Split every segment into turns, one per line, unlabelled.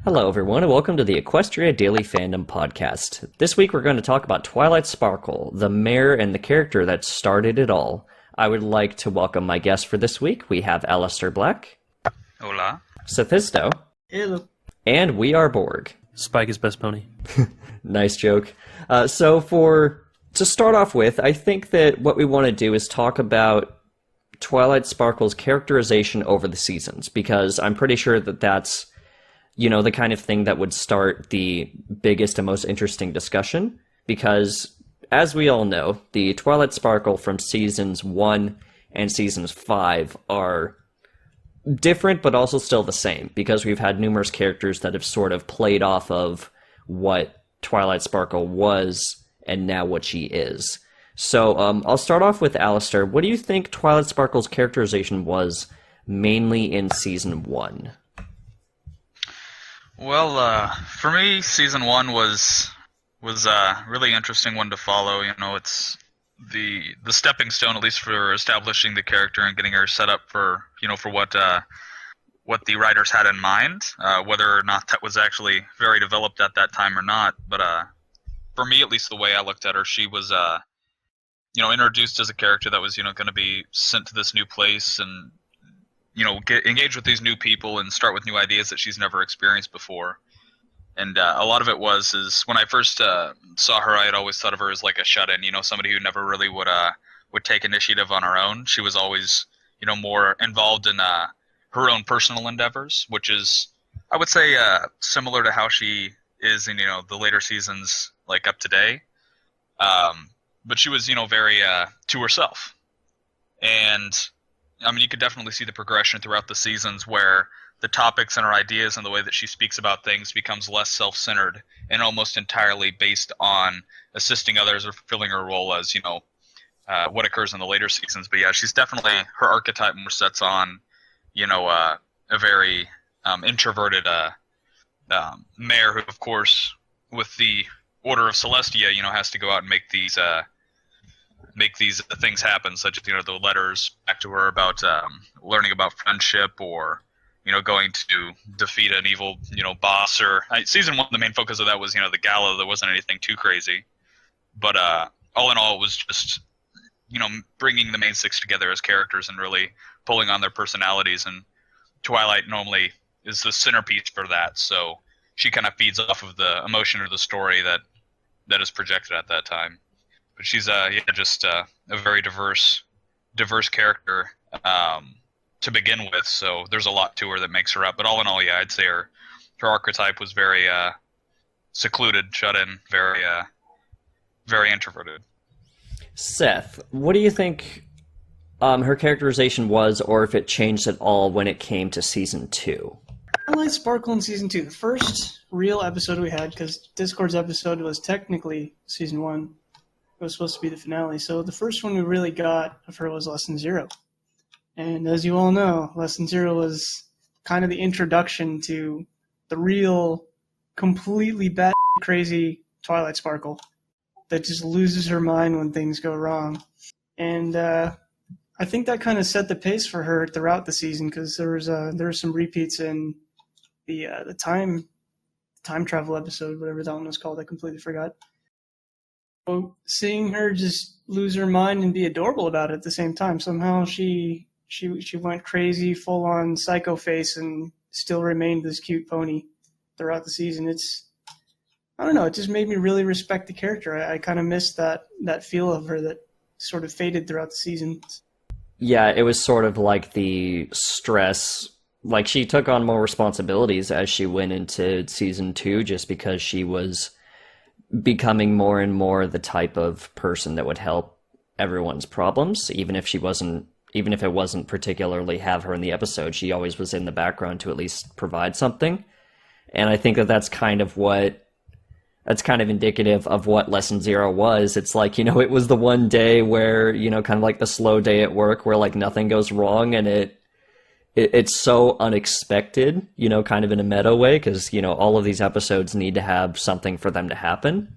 Hello, everyone, and welcome to the Equestria Daily Fandom Podcast. This week we're going to talk about Twilight Sparkle, the mayor and the character that started it all. I would like to welcome my guests for this week. We have Alistair Black.
Hola.
Sophisto.
Hello.
And we are Borg.
Spike is best pony.
Nice joke. To start off with, I think that what we want to do is talk about Twilight Sparkle's characterization over the seasons, because I'm pretty sure that that's, the kind of thing that would start the biggest and most interesting discussion, because, as we all know, the Twilight Sparkle from Seasons 1 and Seasons 5 are different, but also still the same, because we've had numerous characters that have sort of played off of what Twilight Sparkle was and now what she is. So I'll start off with Alistair. What do you think Twilight Sparkle's characterization was mainly in Season 1?
Well, for me, Season 1 was a really interesting one to follow. It's the stepping stone, at least for establishing the character and getting her set up for what the writers had in mind, whether or not that was actually very developed at that time or not. But for me, at least the way I looked at her, she was introduced as a character that was going to be sent to this new place and engage with these new people and start with new ideas that she's never experienced before. And a lot of it is when I first saw her, I had always thought of her as like a shut-in, somebody who never really would take initiative on her own. She was always, more involved in her own personal endeavors, which is, I would say, similar to how she is in, the later seasons, like up today. But she was, very to herself. And, you could definitely see the progression throughout the seasons where the topics and her ideas and the way that she speaks about things becomes less self-centered and almost entirely based on assisting others or fulfilling her role as, what occurs in the later seasons. But yeah, she's definitely, her archetype more sets on, a very introverted mayor who, of course, with the Order of Celestia, has to go out and make these things happen, such as, the letters back to her about learning about friendship or, going to defeat an evil, boss. Or Season 1, the main focus of that was, the gala. There wasn't anything too crazy. But all in all, it was just, bringing the main six together as characters and really pulling on their personalities. And Twilight normally is the centerpiece for that. So she kind of feeds off of the emotion or the story that is projected at that time. But she's just a very diverse character to begin with. So there's a lot to her that makes her up. But all in all, yeah, I'd say her archetype was very secluded, shut in, very introverted.
Seth, what do you think her characterization was, or if it changed at all when it came to Season 2?
Twilight Sparkle in Season 2. The first real episode we had, because Discord's episode was technically Season 1. It was supposed to be the finale. So the first one we really got of her was Lesson 0. And as you all know, Lesson 0 was kind of the introduction to the real, completely bat crazy Twilight Sparkle that just loses her mind when things go wrong. And I think that kind of set the pace for her throughout the season, because there were some repeats in the time travel episode, whatever that one was called. I completely forgot. So seeing her just lose her mind and be adorable about it at the same time. Somehow she went crazy, full on psycho face, and still remained this cute pony throughout the season. I don't know, it just made me really respect the character. I kind of missed that feel of her that sort of faded throughout the season.
Yeah, it was sort of like the stress, like she took on more responsibilities as she went into Season 2, just because she was becoming more and more the type of person that would help everyone's problems, even if it wasn't particularly have her in the episode. She always was in the background to at least provide something. And I think that's kind of indicative of what Lesson 0 was. It's like, it was the one day where, kind of like the slow day at work where like nothing goes wrong, and it's so unexpected, kind of in a meta way, because, all of these episodes need to have something for them to happen,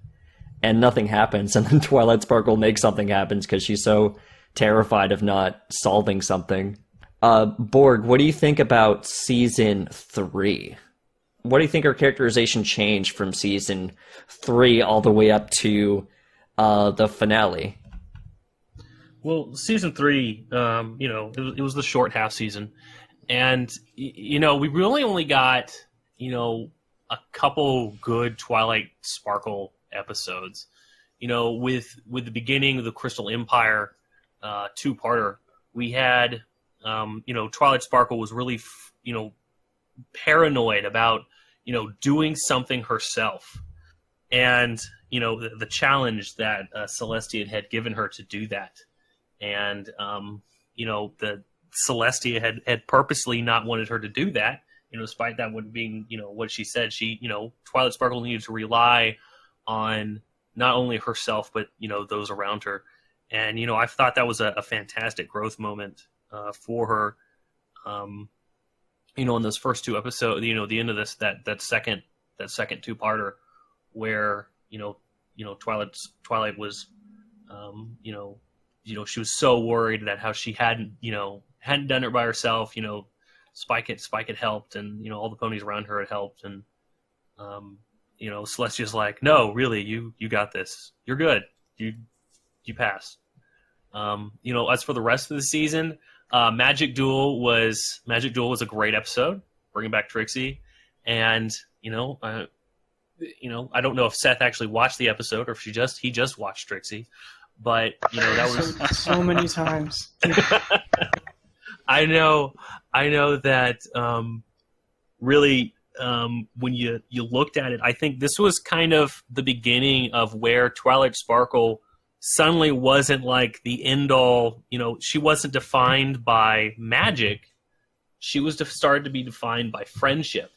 and nothing happens, and then Twilight Sparkle makes something happen because she's so terrified of not solving something. Borg, what do you think about Season 3? what do you think her characterization changed from season 3 all the way up to the finale?
Well, season 3, it was the short half season, and we really only got a couple good Twilight Sparkle episodes. With the beginning of the Crystal Empire two-parter, we had Twilight Sparkle was really paranoid about doing something herself, and the challenge that Celestia had given her to do that, and the Celestia had purposely not wanted her to do that. Despite that one being, what she said, Twilight Sparkle needed to rely on not only herself, but, those around her. And, I thought that was a fantastic growth moment for her, in those first 2 episodes, the end of that second two-parter where, Twilight was, she was so worried that how she hadn't done it by herself, Spike had helped, and all the ponies around her had helped, and Celestia's like, no, really, you got this. You're good. You passed. As for the rest of the season, Magic Duel was a great episode, bringing back Trixie, and I don't know if Seth actually watched the episode or if he just watched Trixie, but that was
so many times.
I know that really when you looked at it, I think this was kind of the beginning of where Twilight Sparkle suddenly wasn't like the end all. She wasn't defined by magic. She was started to be defined by friendship,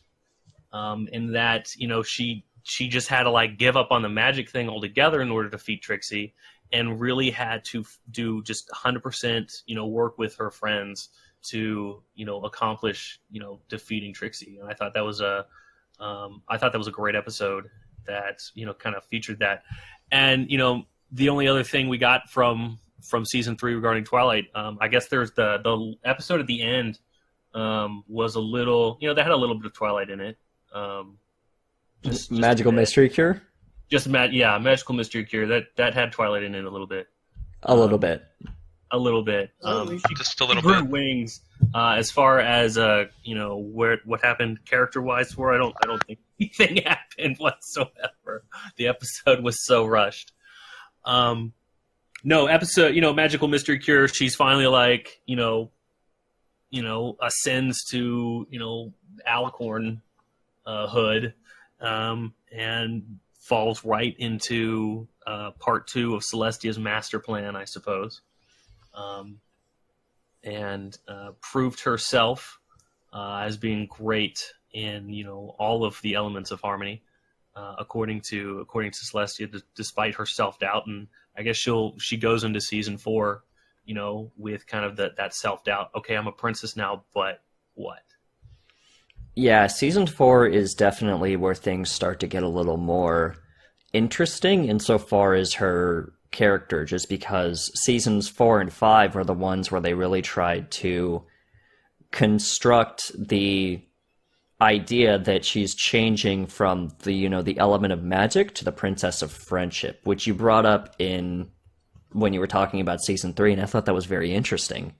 and that she just had to like give up on the magic thing altogether in order to defeat Trixie, and really had to do just 100% work with her friends to accomplish defeating Trixie. And I thought that was a great episode that kind of featured that. And the only other thing we got from season 3 regarding Twilight, I guess there's the episode at the end was a little that had a little bit of Twilight in it. Just
Magical Mystery Cure?
Magical Mystery Cure. That had Twilight in it a little bit.
A little bit.
Just a little
grew
bit.
Wings. As far as what happened character-wise for her, I don't think anything happened whatsoever. The episode was so rushed. Magical Mystery Cure. She's finally like ascends to Alicorn hood, and falls right into part 2 of Celestia's master plan, I suppose. And proved herself as being great in all of the elements of harmony, according to Celestia, despite her self-doubt. And I guess she goes into season 4 with kind of that self-doubt. Okay, I'm a princess now, but what?
Yeah, season 4 is definitely where things start to get a little more interesting insofar as her character, just because seasons 4 and 5 are the ones where they really tried to construct the idea that she's changing from the element of magic to the princess of friendship, which you brought up in when you were talking about season 3, and I thought that was very interesting.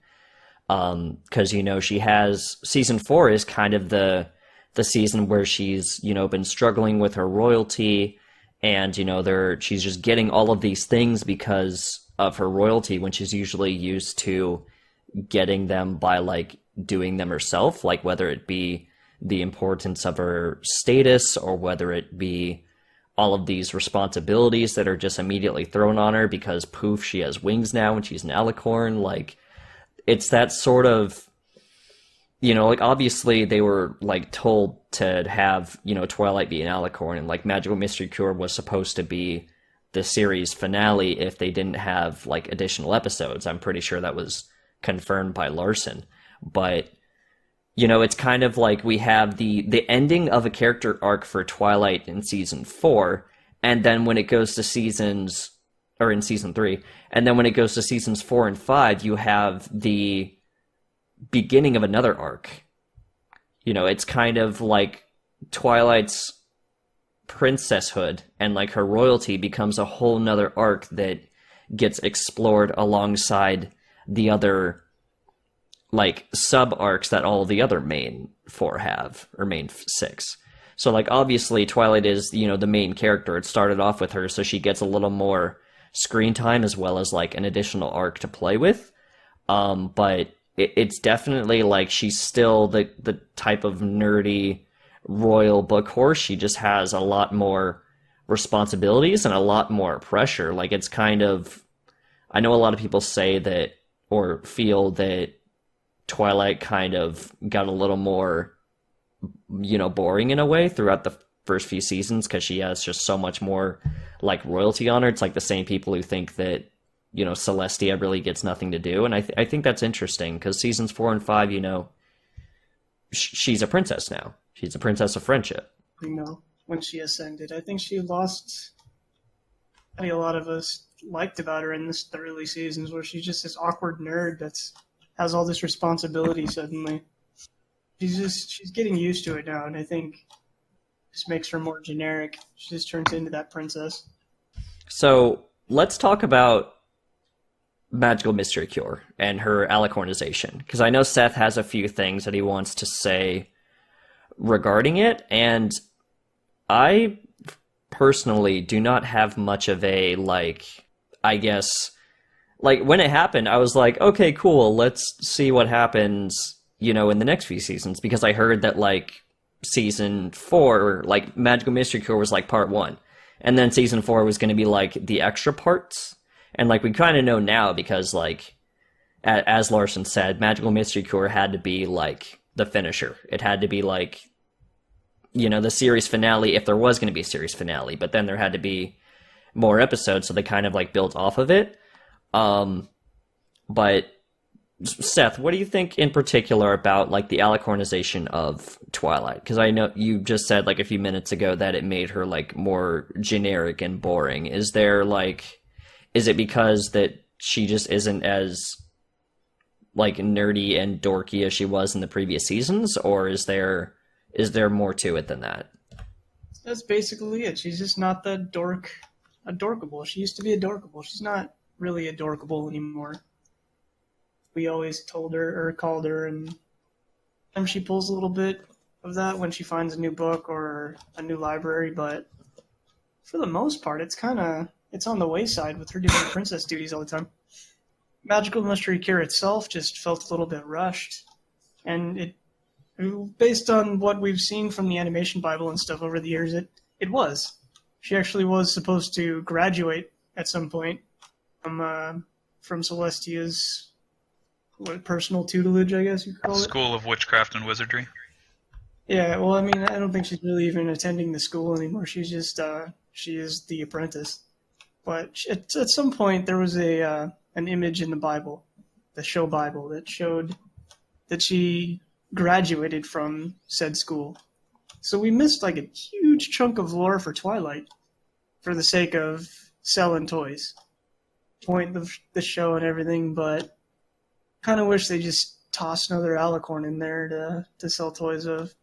Because she has season 4 is kind of the season where she's been struggling with her royalty, and she's just getting all of these things because of her royalty, when she's usually used to getting them by like doing them herself, like whether it be the importance of her status or whether it be all of these responsibilities that are just immediately thrown on her because poof, she has wings now and she's an alicorn. Like, it's that sort of, like obviously they were like told to have, Twilight be an alicorn, and like Magical Mystery Cure was supposed to be the series finale if they didn't have like additional episodes. I'm pretty sure that was confirmed by Larson. But it's kind of like we have the ending of a character arc for Twilight in season 4, and then when it goes to season 3, and then when it goes to seasons 4 and 5, you have the beginning of another arc. It's kind of like Twilight's princesshood and like her royalty becomes a whole nother arc that gets explored alongside the other like sub arcs that all the other main 4 have, or main 6. So like obviously Twilight is, you know, the main character. It started off with her, so she gets a little more screen time as well as like an additional arc to play with. But it's definitely like she's still the type of nerdy royal book horse. She just has a lot more responsibilities and a lot more pressure. Like it's kind of, I know a lot of people say that or feel that Twilight kind of got a little more, you know, boring in a way throughout the first few seasons because she has just so much more like royalty on her. It's like the same people who think that, you know, Celestia really gets nothing to do. And I think that's interesting because seasons 4 and 5, you know, she's a princess now. She's a princess of friendship.
You know, when she ascended, I think she lost. I think a lot of us liked about her in the early seasons, where she's just this awkward nerd that's has all this responsibility suddenly. She's getting used to it now, and I think this makes her more generic. She just turns into that princess.
So let's talk about Magical Mystery Cure and her alicornization, because I know Seth has a few things that he wants to say regarding it, and I personally do not have much of a, like, I guess, like, when it happened, I was like, okay, cool, let's see what happens, you know, in the next few seasons, because I heard that, like, season 4, like, Magical Mystery Cure was, like, part 1, and then season 4 was going to be, like, the extra parts, and, like, we kind of know now, because, like, as Larson said, Magical Mystery Cure had to be, like, the finisher. It had to be, like, you know, the series finale, if there was going to be a series finale, but then there had to be more episodes, so they kind of, like, built off of it. But Seth, what do you think in particular about, like, the alicornization of Twilight? Because I know you just said, like, a few minutes ago that it made her, like, more generic and boring. Is there, like, is it because that she just isn't as, like, nerdy and dorky as she was in the previous seasons, or is there more to it than that?
That's basically it. She's just not the adorkable. She used to be adorkable. She's not really adorkable anymore. We always told her or called her, and she pulls a little bit of that when she finds a new book or a new library, but for the most part, it's on the wayside with her doing princess duties all the time. Magical Mystery Cure itself just felt a little bit rushed, and based on what we've seen from the animation Bible and stuff over the years, it was. She actually was supposed to graduate at some point from Celestia's personal tutelage, I guess you call it.
School of Witchcraft and Wizardry.
Yeah, well, I mean, I don't think she's really even attending the school anymore. She's just, she is the apprentice. But at some point, there was an image in the Bible, the show Bible, that showed that she graduated from said school. So we missed, like, a huge chunk of lore for Twilight for the sake of selling toys. Point of the show and everything, but kind of wish they just tossed another Alicorn in there to sell toys of.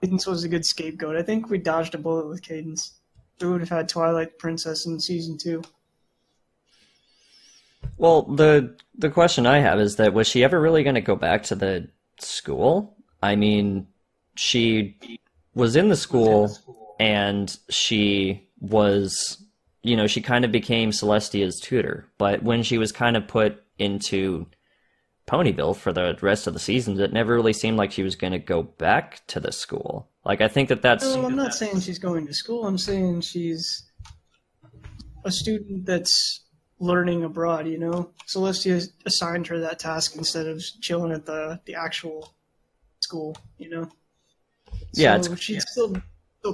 Cadence was a good scapegoat. I think we dodged a bullet with Cadence. We would have had Twilight Princess in season 2.
Well, the question I have is that was she ever really going to go back to the school? I mean, she was in the school and she was, you know, she kind of became Celestia's tutor. But when she was kind of put into Ponyville for the rest of the seasons, it never really seemed like she was going to go back to the school. Like, I think that's...
No, I'm not saying she's going to school. I'm saying she's a student that's learning abroad, you know? Celestia assigned her that task instead of chilling at the actual school, you know?
Yeah,
so she's still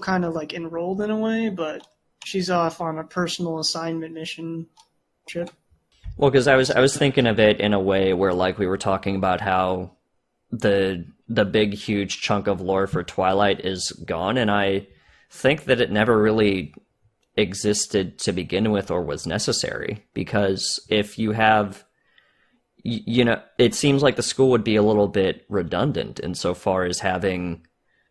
kind of, like, enrolled in a way, but she's off on a personal assignment mission trip.
Well, because I was thinking of it in a way where, like, we were talking about how the big, huge chunk of lore for Twilight is gone, and I think that it never really existed to begin with or was necessary, because if you have, you know, it seems like the school would be a little bit redundant insofar as having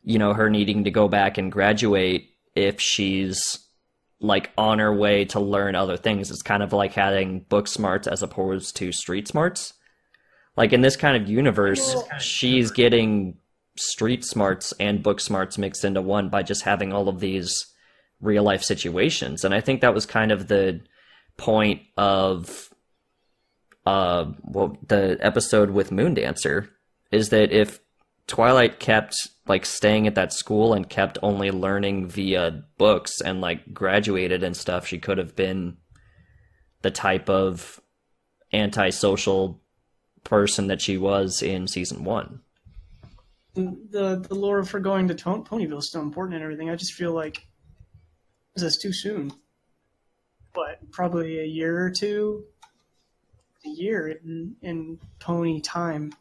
her needing to go back and graduate if she's like on her way to learn other things. It's kind of like having book smarts as opposed to street smarts. Like in this kind of universe, she's getting street smarts and book smarts mixed into one by just having all of these real life situations. And I think that was kind of the point of the episode with Moondancer, is that if Twilight kept like staying at that school and kept only learning via books and like graduated and stuff, she could have been the type of antisocial person that she was in season 1.
The lore for going to Ponyville is still important and everything. I just feel like this too soon. But probably a year or two, in Pony time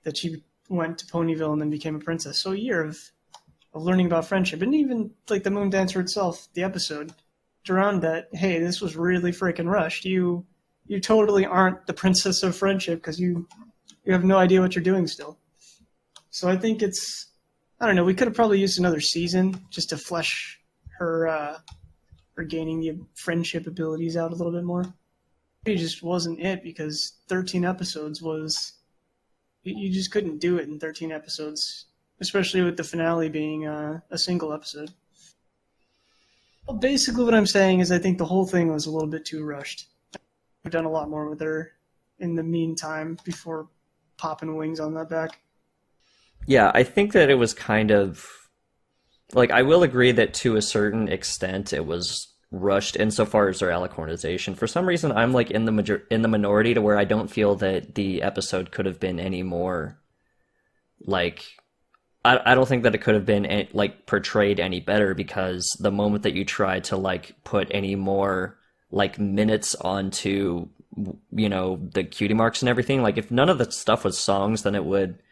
that she went to Ponyville and then became a princess. So a year of learning about friendship. And even like the Moondancer itself, the episode, around that, hey, this was really freaking rushed. You totally aren't the princess of friendship because you have no idea what you're doing still. So I think it's, I don't know, we could have probably used another season just to flesh her gaining the friendship abilities out a little bit more. It just wasn't it, because 13 episodes was, you just couldn't do it in 13 episodes, especially with the finale being a single episode. Well, basically what I'm saying is I think the whole thing was a little bit too rushed. I've done a lot more with her in the meantime before popping wings on that back.
Yeah, I think that it was kind of, like, I will agree that to a certain extent it was rushed insofar as their alicornization. For some reason, I'm like in the minority to where I don't feel that the episode could have been any more, like, I don't think that it could have been like portrayed any better, because the moment that you try to like put any more like minutes onto, the cutie marks and everything, like if none of the stuff was songs, then it would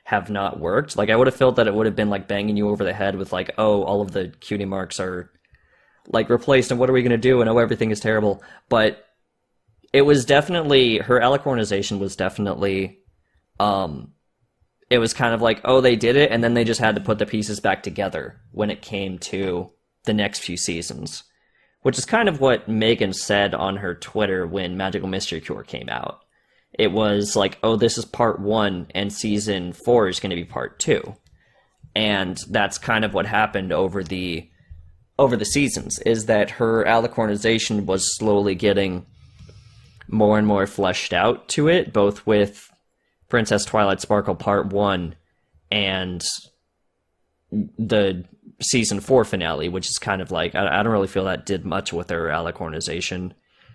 have not worked. Like I would have felt that it would have been like banging you over the head with like, oh, all of the cutie marks are like replaced and what are we going to do, and oh, everything is terrible. But it was definitely, her alicornization was definitely it was kind of like, oh, they did it, and then they just had to put the pieces back together when it came to the next few seasons, which is kind of what Megan said on her Twitter when Magical Mystery Cure came out. It was like, oh, this is part 1, and season 4 is going to be part 2. And that's kind of what happened over the seasons, is that her alicornization was slowly getting more and more fleshed out to it, both with Princess Twilight Sparkle Part 1 and the Season 4 finale, which is kind of like, I don't really feel that did much with her alicornization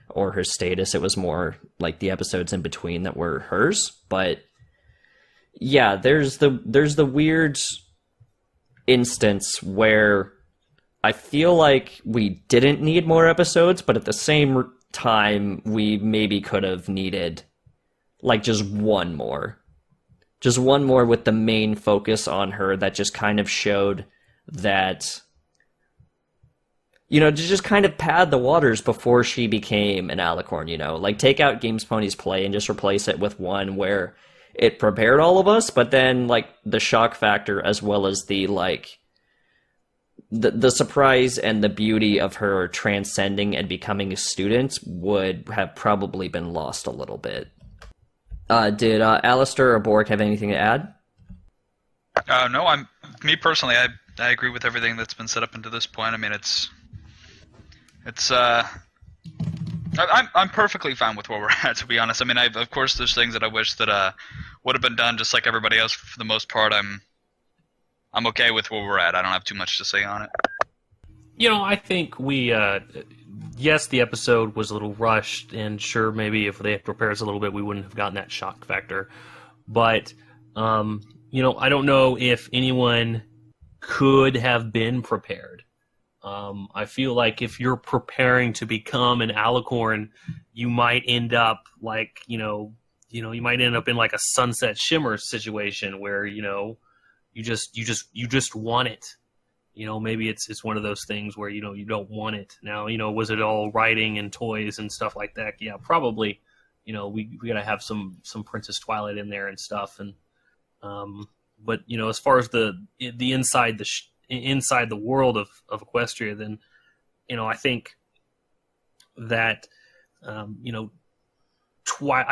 or her status. It was more like the episodes in between that were hers. But yeah, there's the weird instance where I feel like we didn't need more episodes, but at the same time, we maybe could have needed like just one more with the main focus on her, that just kind of showed that, to just kind of pad the waters before she became an Alicorn, like take out Games Ponies Play and just replace it with one where it prepared all of us, but then like the shock factor as well as the like the surprise and the beauty of her transcending and becoming a student would have probably been lost a little bit. Did Alistair or Borg have anything to add?
No, me personally, I agree with everything that's been set up until this point. I mean, I'm perfectly fine with where we're at, to be honest. I mean, of course, there's things that I wish that would have been done, just like everybody else. For the most part, I'm okay with where we're at. I don't have too much to say on it.
I think we, yes, the episode was a little rushed, and sure, maybe if they had prepared us a little bit, we wouldn't have gotten that shock factor. But, I don't know if anyone could have been prepared. I feel like if you're preparing to become an Alicorn, you might end up like, you might end up in like a Sunset Shimmer situation where, you just want it. Maybe it's one of those things where, you don't want it. Now, was it all writing and toys and stuff like that? Yeah, probably. We got to have some Princess Twilight in there and stuff. And but as far as the inside inside the world of Equestria, then I think that I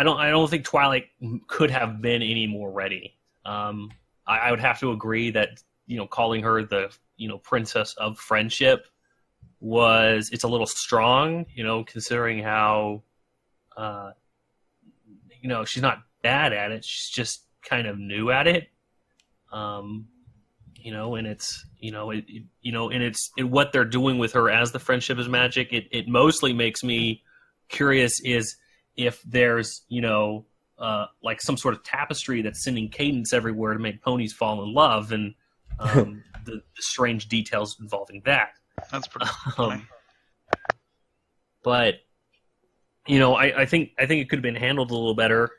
don't think Twilight could have been any more ready. I would have to agree that calling her the princess of friendship it's a little strong, considering how she's not bad at it, she's just kind of new at it. And it's what they're doing with her as the friendship is magic. It mostly makes me curious is if there's like some sort of tapestry that's sending cadence everywhere to make ponies fall in love, and the strange details involving that.
That's pretty funny.
But I think it could have been handled a little better.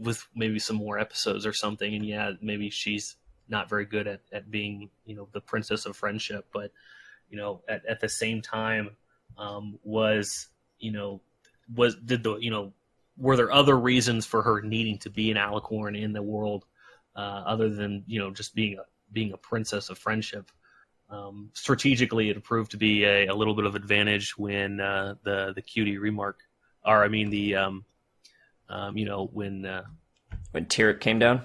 With maybe some more episodes or something, and maybe she's not very good at being the princess of friendship, but at the same time, were there other reasons for her needing to be an Alicorn in the world other than just being a princess of friendship? Strategically, it proved to be a little bit of advantage when the cutie remark, or I mean the
when Tyrek came down.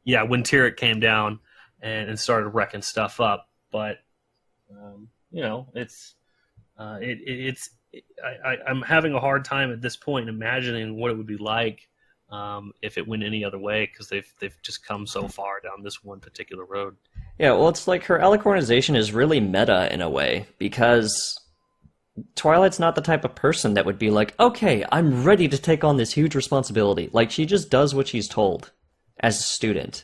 Yeah, when Tyrek came down and started wrecking stuff up, but I'm having a hard time at this point imagining what it would be like if it went any other way, because they've just come so far down this one particular road.
Yeah, well, it's like her Alicornization is really meta in a way, because Twilight's not the type of person that would be like, okay, I'm ready to take on this huge responsibility. Like, she just does what she's told as a student.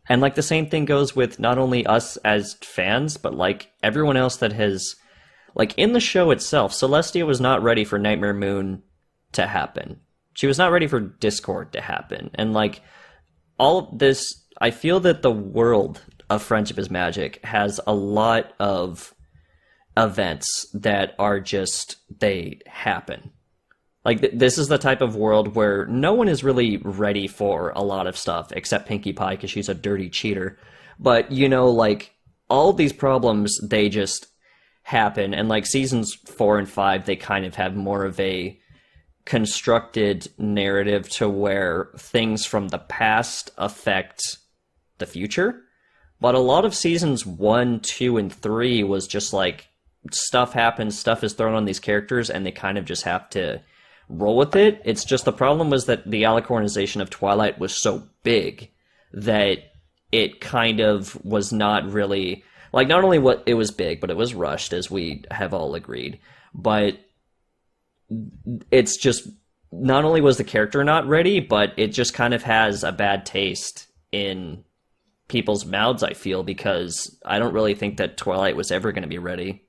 And like the same thing goes with not only us as fans, but like everyone else that has, like in the show itself, Celestia was not ready for Nightmare Moon to happen. She was not ready for Discord to happen. And like all of this, I feel that the world of Friendship is Magic has a lot of events that are just, they happen. Like, this is the type of world where no one is really ready for a lot of stuff, except Pinkie Pie, because she's a dirty cheater. But, like, all these problems, they just happen. And, like, seasons 4 and 5, they kind of have more of a constructed narrative to where things from the past affect the future. But a lot of seasons 1, 2, and 3 was just, like, stuff happens, stuff is thrown on these characters, and they kind of just have to roll with it. It's just the problem was that the Alicornization of Twilight was so big that it kind of was not really, like, not only what it was big, but it was rushed, as we have all agreed. But it's just, not only was the character not ready, but it just kind of has a bad taste in people's mouths, I feel, because I don't really think that Twilight was ever going to be ready.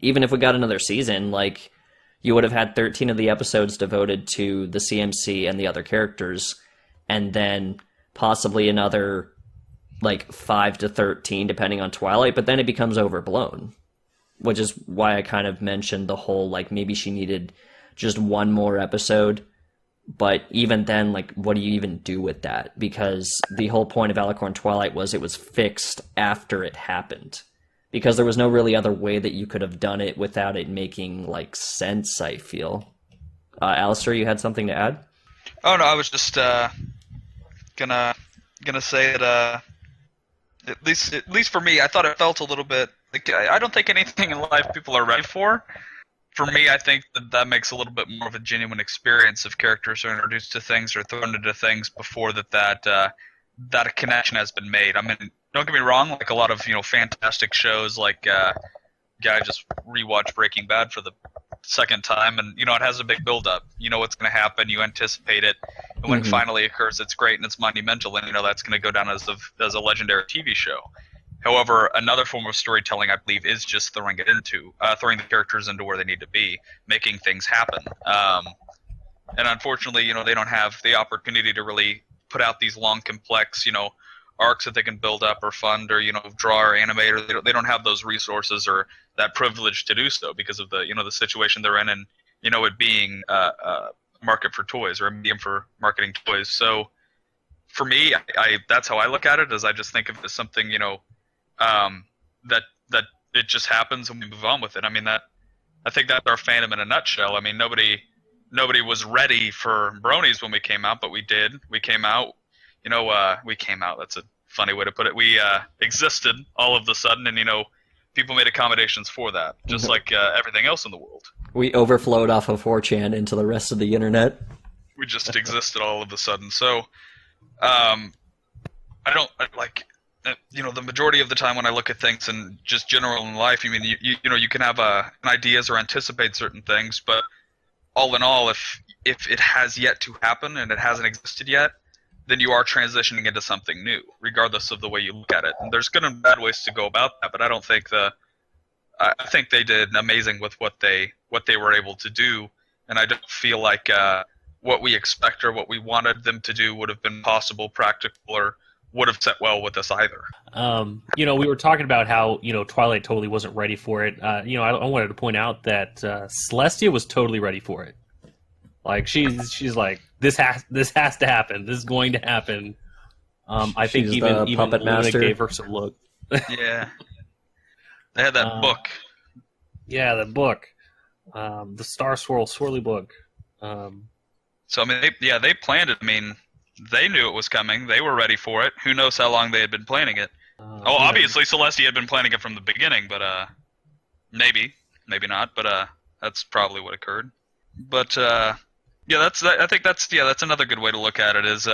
Even if we got another season, like, you would have had 13 of the episodes devoted to the CMC and the other characters, and then possibly another, like, 5 to 13, depending on Twilight, but then it becomes overblown. Which is why I kind of mentioned the whole, like, maybe she needed just one more episode, but even then, like, what do you even do with that? Because the whole point of Alicorn Twilight was it was fixed after it happened. Because there was no really other way that you could have done it without it making, like, sense, I feel. Alistair, you had something to add?
Oh, no, I was just gonna say that at least for me, I thought it felt a little bit like, I don't think anything in life people are ready for. For me, I think that makes a little bit more of a genuine experience if characters are introduced to things or thrown into things before that a connection has been made. I mean, don't get me wrong, like a lot of, fantastic shows, like, I just rewatched Breaking Bad for the second time, and, it has a big build-up. You know what's going to happen, you anticipate it, and when it finally occurs, it's great and it's monumental, and, that's going to go down as a legendary TV show. However, another form of storytelling, I believe, is just throwing the characters into where they need to be, making things happen. And unfortunately, they don't have the opportunity to really put out these long, complex, arcs that they can build up or fund or, draw or animate, or they don't have those resources or that privilege to do so because of the, the situation they're in and, it being a market for toys or a medium for marketing toys. So for me, I that's how I look at it. Is I just think of it as something, that it just happens and we move on with it. I mean, I think that's our fandom in a nutshell. I mean, nobody was ready for bronies when we came out, but we did. We came out. We came out. That's a funny way to put it. We existed all of a sudden, and people made accommodations for that, just like everything else in the world.
We overflowed off of 4chan into the rest of the internet.
We just existed all of a sudden. So, the majority of the time when I look at things and just general in life, I mean, you can have ideas or anticipate certain things, but all in all, if it has yet to happen and it hasn't existed yet, then you are transitioning into something new, regardless of the way you look at it. And there's good and bad ways to go about that, but I don't think I think they did amazing with what they were able to do, and I don't feel like what we expect or what we wanted them to do would have been possible, practical, or would have set well with us either.
We were talking about how Twilight totally wasn't ready for it. I wanted to point out that Celestia was totally ready for it. Like she's like, this has to happen. This is going to happen. I think even
puppet
Luna
master.
gave her some look.
Yeah, they had that book.
Yeah, the book, the Star Swirly book.
So I mean, they planned it. I mean, they knew it was coming. They were ready for it. Who knows how long they had been planning it? Obviously Celestia had been planning it from the beginning, but maybe not. But that's probably what occurred. But I think that's another good way to look at it. Is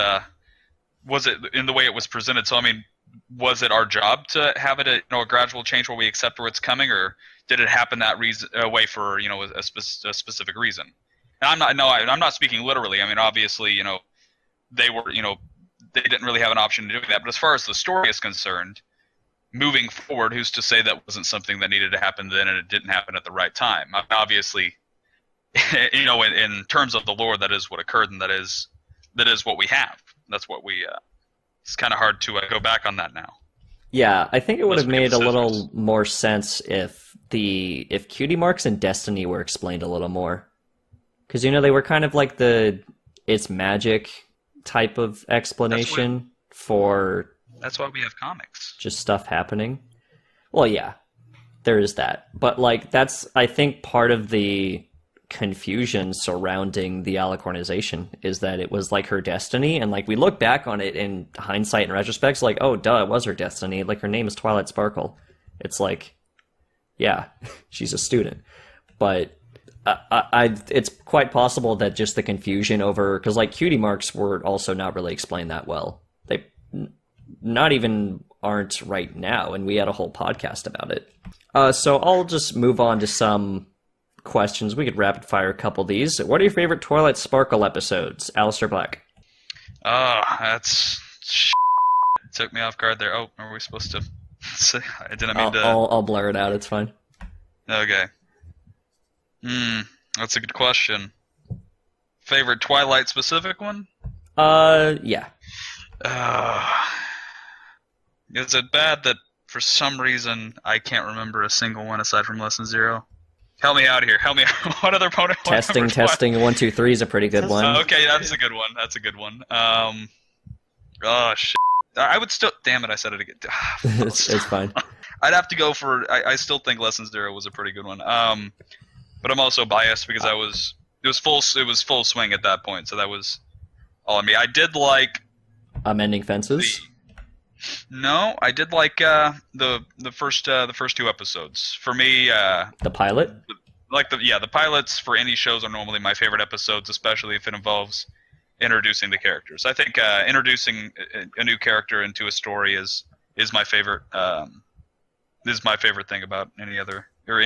was it in the way it was presented? So I mean, was it our job to have it a gradual change where we accept where it's coming, or did it happen that way for a specific reason? And I'm not speaking literally. I mean, obviously, they were, they didn't really have an option to do that. But as far as the story is concerned, moving forward, who's to say that wasn't something that needed to happen then and it didn't happen at the right time? Obviously, in terms of the lore, that is what occurred, and that is what we have. That's what we. It's kind of hard to go back on that now.
Yeah, I think it would have made a little more sense if cutie marks and destiny were explained a little more, because they were kind of like it's magic type of explanation for.
That's why we have comics.
Just stuff happening. Well, yeah, there is that, but that's I think part of the confusion surrounding the Alicornization is that it was like her destiny, and we look back on it in hindsight and retrospect, it's oh duh, it was her destiny. Her name is Twilight Sparkle. It's yeah, she's a student, but it's quite possible that just the confusion over, because cutie marks were also not really explained that well. They not even aren't right now, and we had a whole podcast about it. So I'll just move on to some questions. We could rapid fire a couple of these. What are your favorite Twilight Sparkle episodes? Alistair Black.
Oh, that's took me off guard there. Oh, are we supposed to say? I didn't mean to.
I'll blur it out. It's fine.
Okay. That's a good question. Favorite Twilight specific one?
Yeah.
Is it bad that for some reason I can't remember a single one aside from Lesson Zero? Help me out here. Help me out. What other opponent?
Testing. 1, 2, 3 is a pretty good one.
Okay, that's a good one. Oh shit. I would still. Damn it! I said it again.
It's fine.
I'd have to go for. I still think Lesson Zero was a pretty good one. But I'm also biased because it was full swing at that point, so that was all on me. I did like
Mending Fences.
No, I did like the first two episodes. For me,
the pilot.
The pilots for any shows are normally my favorite episodes, especially if it involves introducing the characters. I think introducing a new character into a story is my favorite. Is my favorite thing about any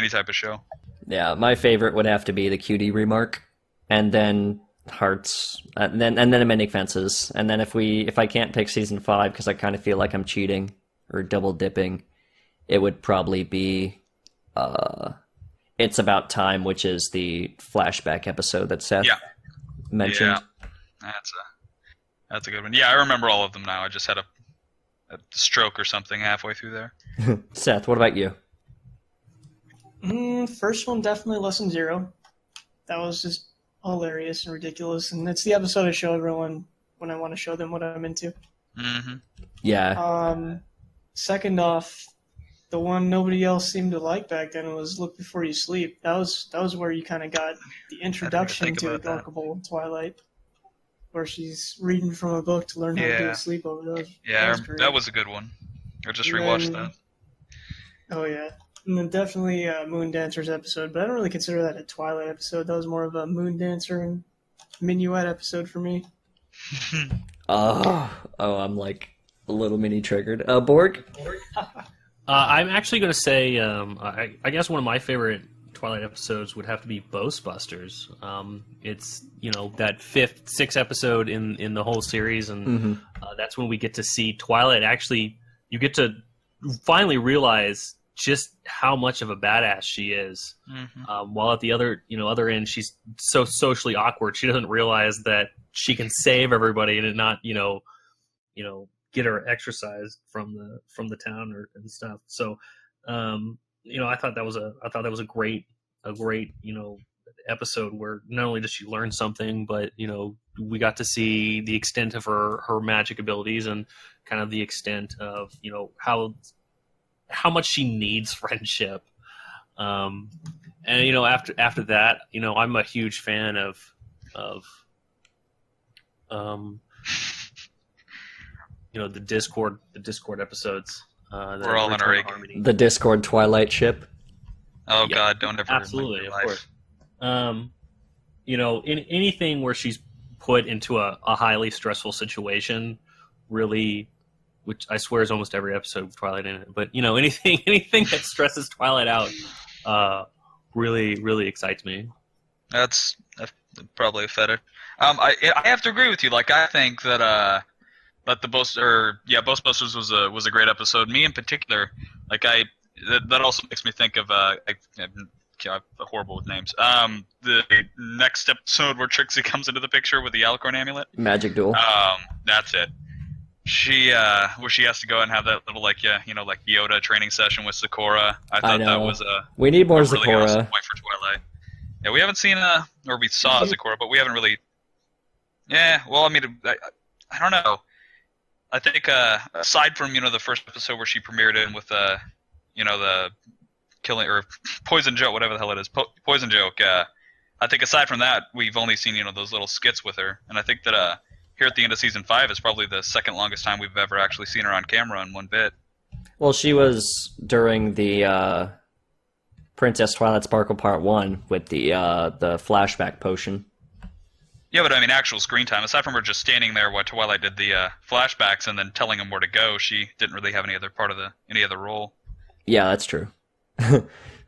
type of show.
Yeah, my favorite would have to be the cutie remark, and then Hearts, and then Mending Fences, and then if I can't pick season 5 because I kind of feel like I'm cheating or double dipping, it would probably be It's About Time, which is the flashback episode that Seth mentioned.
Yeah, that's a good one. Yeah, I remember all of them now. I just had a stroke or something halfway through there.
Seth, what about you?
First one, definitely Lesson Zero. That was just hilarious and ridiculous, and it's the episode I show everyone when I want to show them what I'm into.
Mm-hmm.
Yeah.
Second off, the one nobody else seemed to like back then was Look Before You Sleep. That was where you kind of got the introduction
think
to
about that.
Adorkable Twilight, where she's reading from a book to learn how to do a
Yeah.
sleepover.
Yeah,
great.
that was a good one. I just
And
rewatched
then-
that.
Oh yeah, and then definitely Moon Dancer's episode, but I don't really consider that a Twilight episode. That was more of a Moon Dancer and Minuet episode for me.
Oh, I'm like a little mini triggered. Borg?
I'm actually going to say, I guess one of my favorite Twilight episodes would have to be Ghostbusters. It's that sixth episode in the whole series, and that's when we get to see Twilight. Actually, you get to finally realize just how much of a badass she is. While at the other end, she's so socially awkward, she doesn't realize that she can save everybody and not get her exercised from the town and stuff. So, I thought that was a great episode where not only does she learn something, but we got to see the extent of her magic abilities and kind of the extent of how much she needs friendship. And after that, I'm a huge fan of the Discord episodes.
We're all in our A game.
The Discord Twilight ship.
Oh
Yeah,
God, don't ever
absolutely,
make
of
your life.
course. In anything where she's put into a highly stressful situation, really, which I swear is almost every episode of Twilight in it. But anything that stresses Twilight out, really, really excites me.
That's probably a fetish. I have to agree with you. Like, I think that Ghostbusters was a great episode. Me in particular, like that also makes me think of I'm horrible with names. The next episode where Trixie comes into the picture with the Alicorn amulet.
Magic Duel.
That's it. She where she has to go and have that little Yoda training session with Sakura. I thought that was
we need more
a really
Sakura.
awesome point for Twilight. Yeah, we haven't seen or we saw Sakura, but we haven't really. Yeah, well, I mean, I don't know. I think aside from the first episode where she premiered in with the killing or poison joke, whatever the hell it is, poison joke. I think aside from that, we've only seen those little skits with her, and I think that here at the end of season 5 is probably the second longest time we've ever actually seen her on camera in one bit.
Well, she was during the Princess Twilight Sparkle Part 1 with the flashback potion.
Yeah, but I mean, actual screen time, aside from her just standing there while Twilight did the flashbacks and then telling him where to go, she didn't really have any other role.
Yeah, that's true.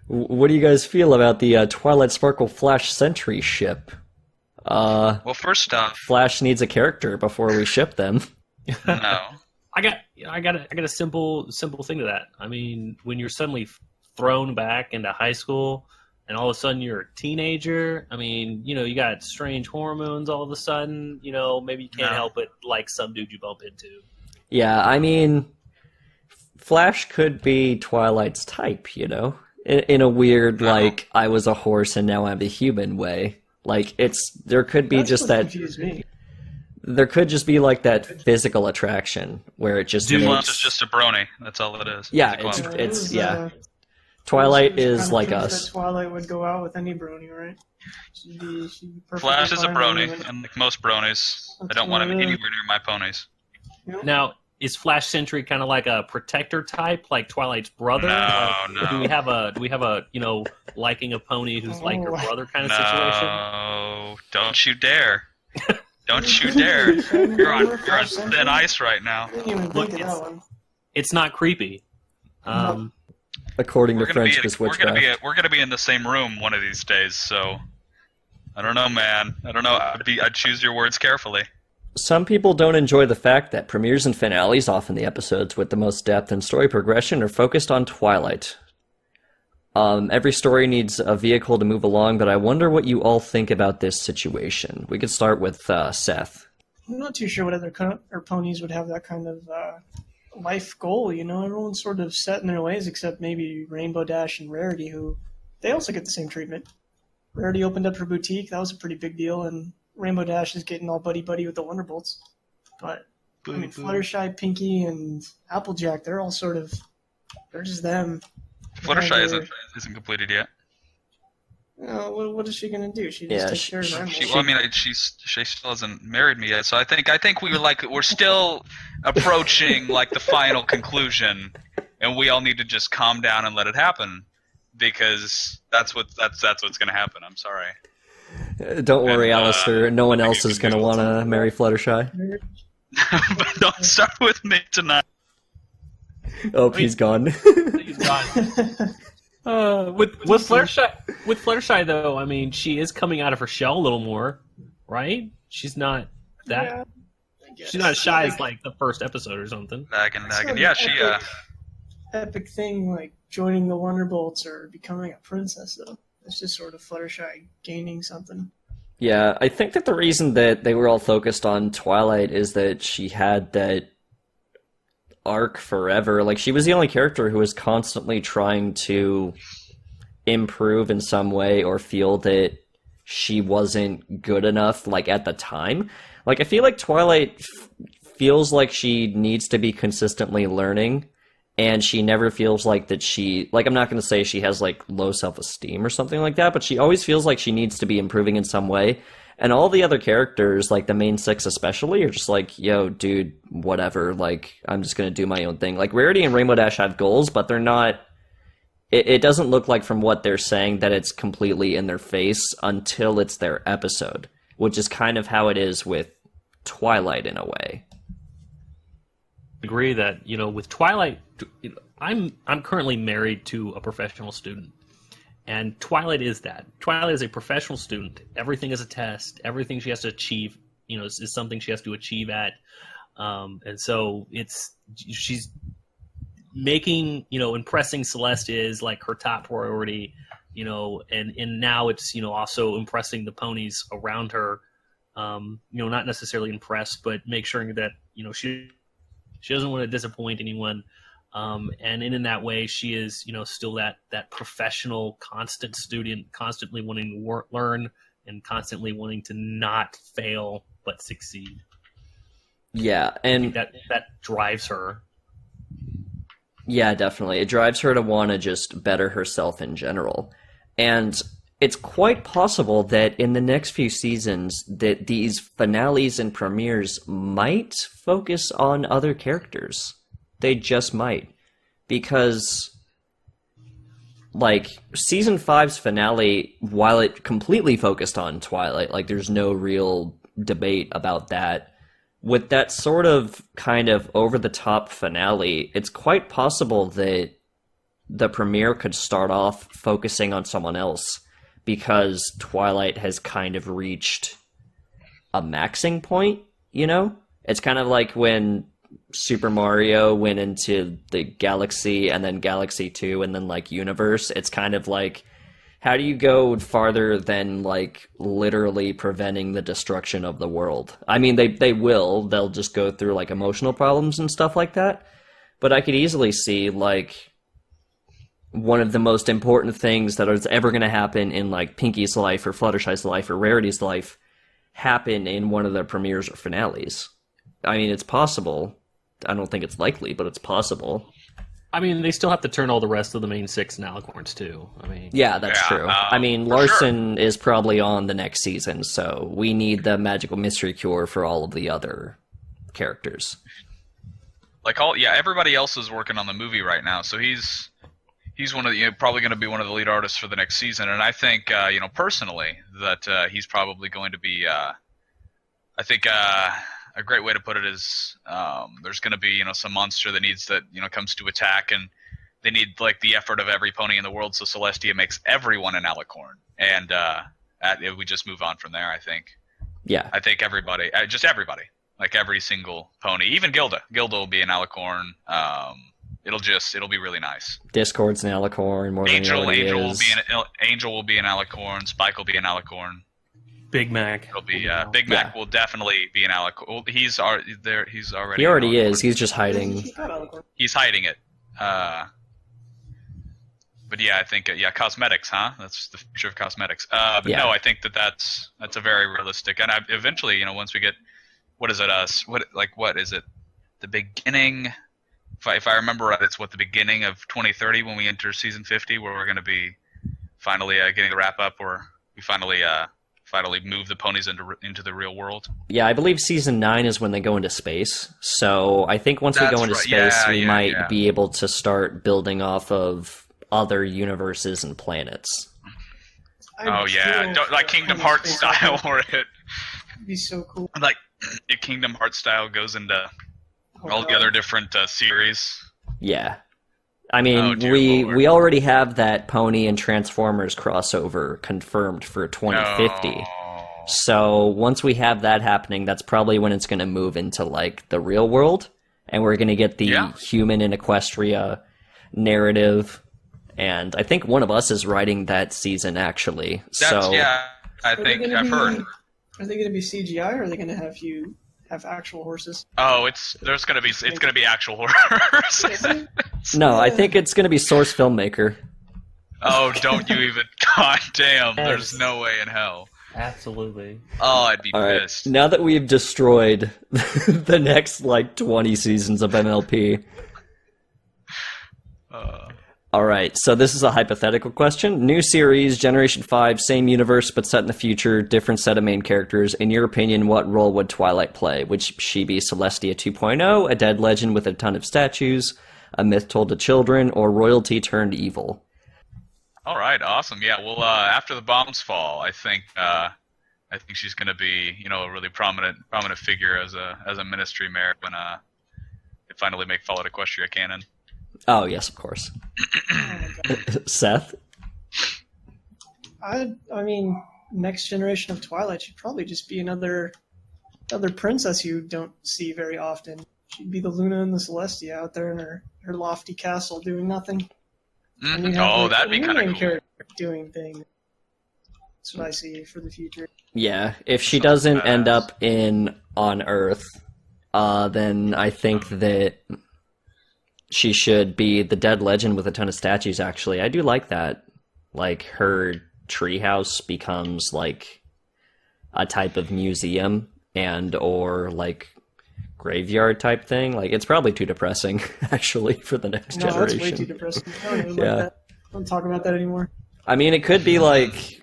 What do you guys feel about the Twilight Sparkle Flash Sentry ship?
Well, first off,
Flash needs a character before we ship them.
no.
I got a simple thing to that. I mean, when you're suddenly thrown back into high school and all of a sudden you're a teenager, I mean, you got strange hormones all of a sudden, maybe you can't help but like some dude you bump into.
Yeah, I mean, Flash could be Twilight's type, in a weird, like, I was a horse and now I'm a human way. Like, there could be
That's
just
what
that,
confused me.
there could just be like that physical attraction where it just
Flash
makes,
is just a brony. That's all it is.
yeah,
He's a clone.
It was,
Twilight
it was
is
kind of
like
proof
us.
That Twilight would go out with any brony, right? She'd be perfectly
Flash is a
fine
brony,
with it.
and like most bronies, I
That's
don't want him
what it
anywhere
is.
near my ponies.
Now, is Flash Sentry kind of like a protector type, like Twilight's brother?
No,
Or
no.
Do we have a liking a pony who's like her brother kind of situation?
No, don't you dare! Don't you dare! You're on thin ice right now.
I didn't even
Look,
think of that one.
It's not creepy.
According
We're
to
gonna
French
be
Switchcraft.
we're gonna be in the same room one of these days. So I don't know, man. I don't know. I'd choose your words carefully.
Some people don't enjoy the fact that premieres and finales, often the episodes with the most depth and story progression, are focused on Twilight. Every story needs a vehicle to move along, but I wonder what you all think about this situation. We could start with Seth.
I'm not too sure what other ponies would have that kind of life goal. Everyone's sort of set in their ways, except maybe Rainbow Dash and Rarity, who they also get the same treatment. Rarity opened up her boutique. That was a pretty big deal, and Rainbow Dash is getting all buddy-buddy with the Wonderbolts. But I mean, Fluttershy, Pinky, and Applejack, they're all sort of, they're just them.
Fluttershy isn't completed yet.
What is she gonna do? She just
Yeah,
takes care of animals.
She still hasn't married me yet, so I think we're still approaching like the final conclusion, and we all need to just calm down and let it happen, because that's what's gonna happen. I'm sorry.
Don't worry, Alistair. No one else is going to want to marry Fluttershy.
But don't start with me tonight.
Oh, he's gone.
He's gone. With Fluttershy though, I mean, she is coming out of her shell a little more, right? She's not that.
Yeah, I guess.
She's not as shy as like the first episode or something.
Nagging.
Sort of
Yeah, she.
Epic thing like joining the Wonderbolts or becoming a princess, though. It's just sort of Fluttershy gaining something.
Yeah, I think that the reason that they were all focused on Twilight is that she had that arc forever. Like, she was the only character who was constantly trying to improve in some way or feel that she wasn't good enough, like, at the time. Like, I feel like Twilight feels like she needs to be consistently learning, and she never feels like that she, like, I'm not going to say she has, like, low self-esteem or something like that, but she always feels like she needs to be improving in some way. And all the other characters, like the main six especially, are just like, yo, dude, whatever, like, I'm just going to do my own thing. Like, Rarity and Rainbow Dash have goals, but they're not, it doesn't look like from what they're saying that it's completely in their face until it's their episode, which is kind of how it is with Twilight in a way.
Agree that, you know, with Twilight, I'm currently married to a professional student, and Twilight is that. Twilight is a professional student. Everything is a test. Everything she has to achieve, you know, is something she has to achieve at, and so she's making, you know, impressing Celeste is like her top priority, you know, and now it's, you know, also impressing the ponies around her, you know, not necessarily impress, but make sure that, you know, she doesn't want to disappoint anyone, and in that way, she is, you know, still that professional, constant student, constantly wanting to learn and constantly wanting to not fail but succeed.
Yeah, and
that drives her.
Yeah, definitely. It drives her to want to just better herself in general. And it's quite possible that in the next few seasons that these finales and premieres might focus on other characters. They just might. Because, like, Season 5's finale, while it completely focused on Twilight, like, there's no real debate about that, with that sort of kind of over-the-top finale, it's quite possible that the premiere could start off focusing on someone else, because Twilight has kind of reached a maxing point, you know? It's kind of like when Super Mario went into the Galaxy, and then Galaxy 2, and then, like, Universe. It's kind of like, how do you go farther than, like, literally preventing the destruction of the world? I mean, they'll just go through, like, emotional problems and stuff like that. But I could easily see, like, one of the most important things that is ever going to happen in, like, Pinky's life or Fluttershy's life or Rarity's life happen in one of the premieres or finales. I mean, it's possible. I don't think it's likely, but it's possible.
I mean, they still have to turn all the rest of the main six in Alicorns, too. I mean,
yeah, that's true. I mean, Larson is probably on the next season, so we need the magical mystery cure for all of the other characters.
Like, everybody else is working on the movie right now, so he's one of the, probably going to be one of the lead artists for the next season, and I think, personally, that he's probably going to be, I think, a great way to put it is, there's going to be, some monster that needs that, comes to attack, and they need, like, the effort of every pony in the world, so Celestia makes everyone an Alicorn, and we just move on from there, I think.
Yeah.
I think everybody, just everybody, like every single pony, even Gilda. Gilda will be an Alicorn. It'll be really nice.
Discord's an Alicorn more
Angel,
than
Angel will be an Alicorn. Spike will be an Alicorn.
Big Mac.
It'll be Big Mac will definitely be an Alicorn. Well, he's already.
He already is. He's just hiding.
He's hiding it. But yeah, I think cosmetics, huh? That's the future of cosmetics. But no, I think that's a very realistic. And eventually, once we get what is it? What is it? The beginning. If I remember right, it's the beginning of 2030 when we enter season 50, where we're going to be finally getting the wrap up, or we finally move the ponies into the real world.
Yeah, I believe season 9 is when they go into space. So I think once we go into space, we might be able to start building off of other universes and planets.
Like Kingdom Hearts style, where it
would be so cool.
Like Kingdom Hearts style goes into all the other different series.
Yeah. I mean, we already have that Pony and Transformers crossover confirmed for 2050. So once we have that happening, that's probably when it's going to move into like the real world, and we're going to get the human in Equestria narrative. And I think one of us is writing that season, actually.
I think I've heard.
Are they going to be CGI, or are they going to have you have actual horses?
Oh, it's going to be actual horses.
No, I think it's going to be Source Filmmaker.
Oh, don't you even? God damn! There's no way in hell.
Absolutely.
Oh, I'd be pissed.
Now that we've destroyed the next 20 seasons of MLP. All right, so this is a hypothetical question. New series, Generation 5, same universe, but set in the future, different set of main characters. In your opinion, what role would Twilight play? Would she be Celestia 2.0, a dead legend with a ton of statues, a myth told to children, or royalty turned evil?
All right, awesome. Yeah, well, after the bombs fall, I think she's going to be, a really prominent figure as a ministry mayor when they finally make Fallout Equestria canon.
Oh, yes, of course. Seth?
I mean, next generation of Twilight should probably just be another princess you don't see very often. She'd be the Luna and the Celestia out there in her lofty castle doing nothing.
That'd be kind of cool.
Doing things. That's what I see for the future.
Yeah, if she doesn't end up on Earth, then I think that she should be the dead legend with a ton of statues, actually. I do like that. Like, her treehouse becomes, like, a type of museum or, like, graveyard type thing. Like, it's probably too depressing, actually, for the next generation.
No, that's way too depressing. I don't even like that. Don't talk about that anymore.
I mean, it could be, like,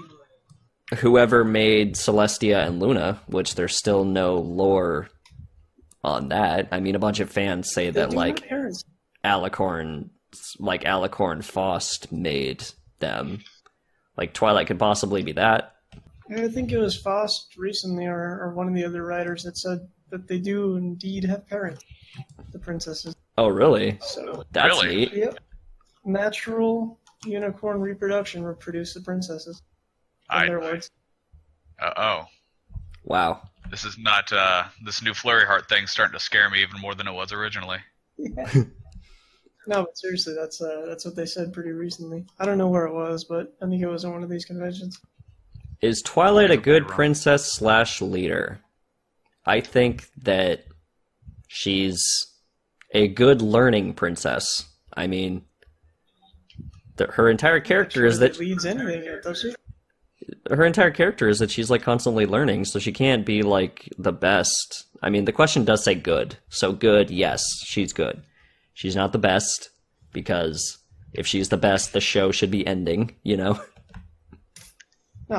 whoever made Celestia and Luna, which there's still no lore on that. I mean, a bunch of fans say that, like, Alicorn Faust made them. Like, Twilight could possibly be that.
I think it was Faust recently, or one of the other writers that said that they do indeed have parents, the princesses.
Oh, really?
So
that's neat.
Yep. Natural unicorn reproduction will produce the princesses. In their words.
Wow.
This is not this new Flurry Heart thing starting to scare me even more than it was originally.
Yeah. No, but seriously, that's what they said pretty recently. I don't know where it was, but I think it was at one of these conventions.
Is Twilight a good princess / leader? I think that she's a good learning princess. I mean, her entire character is that
leads anything, does she?
Her entire character is that she's like constantly learning, so she can't be like the best. I mean, the question does say good, so good. Yes, she's good. She's not the best, because if she's the best, the show should be ending,
No,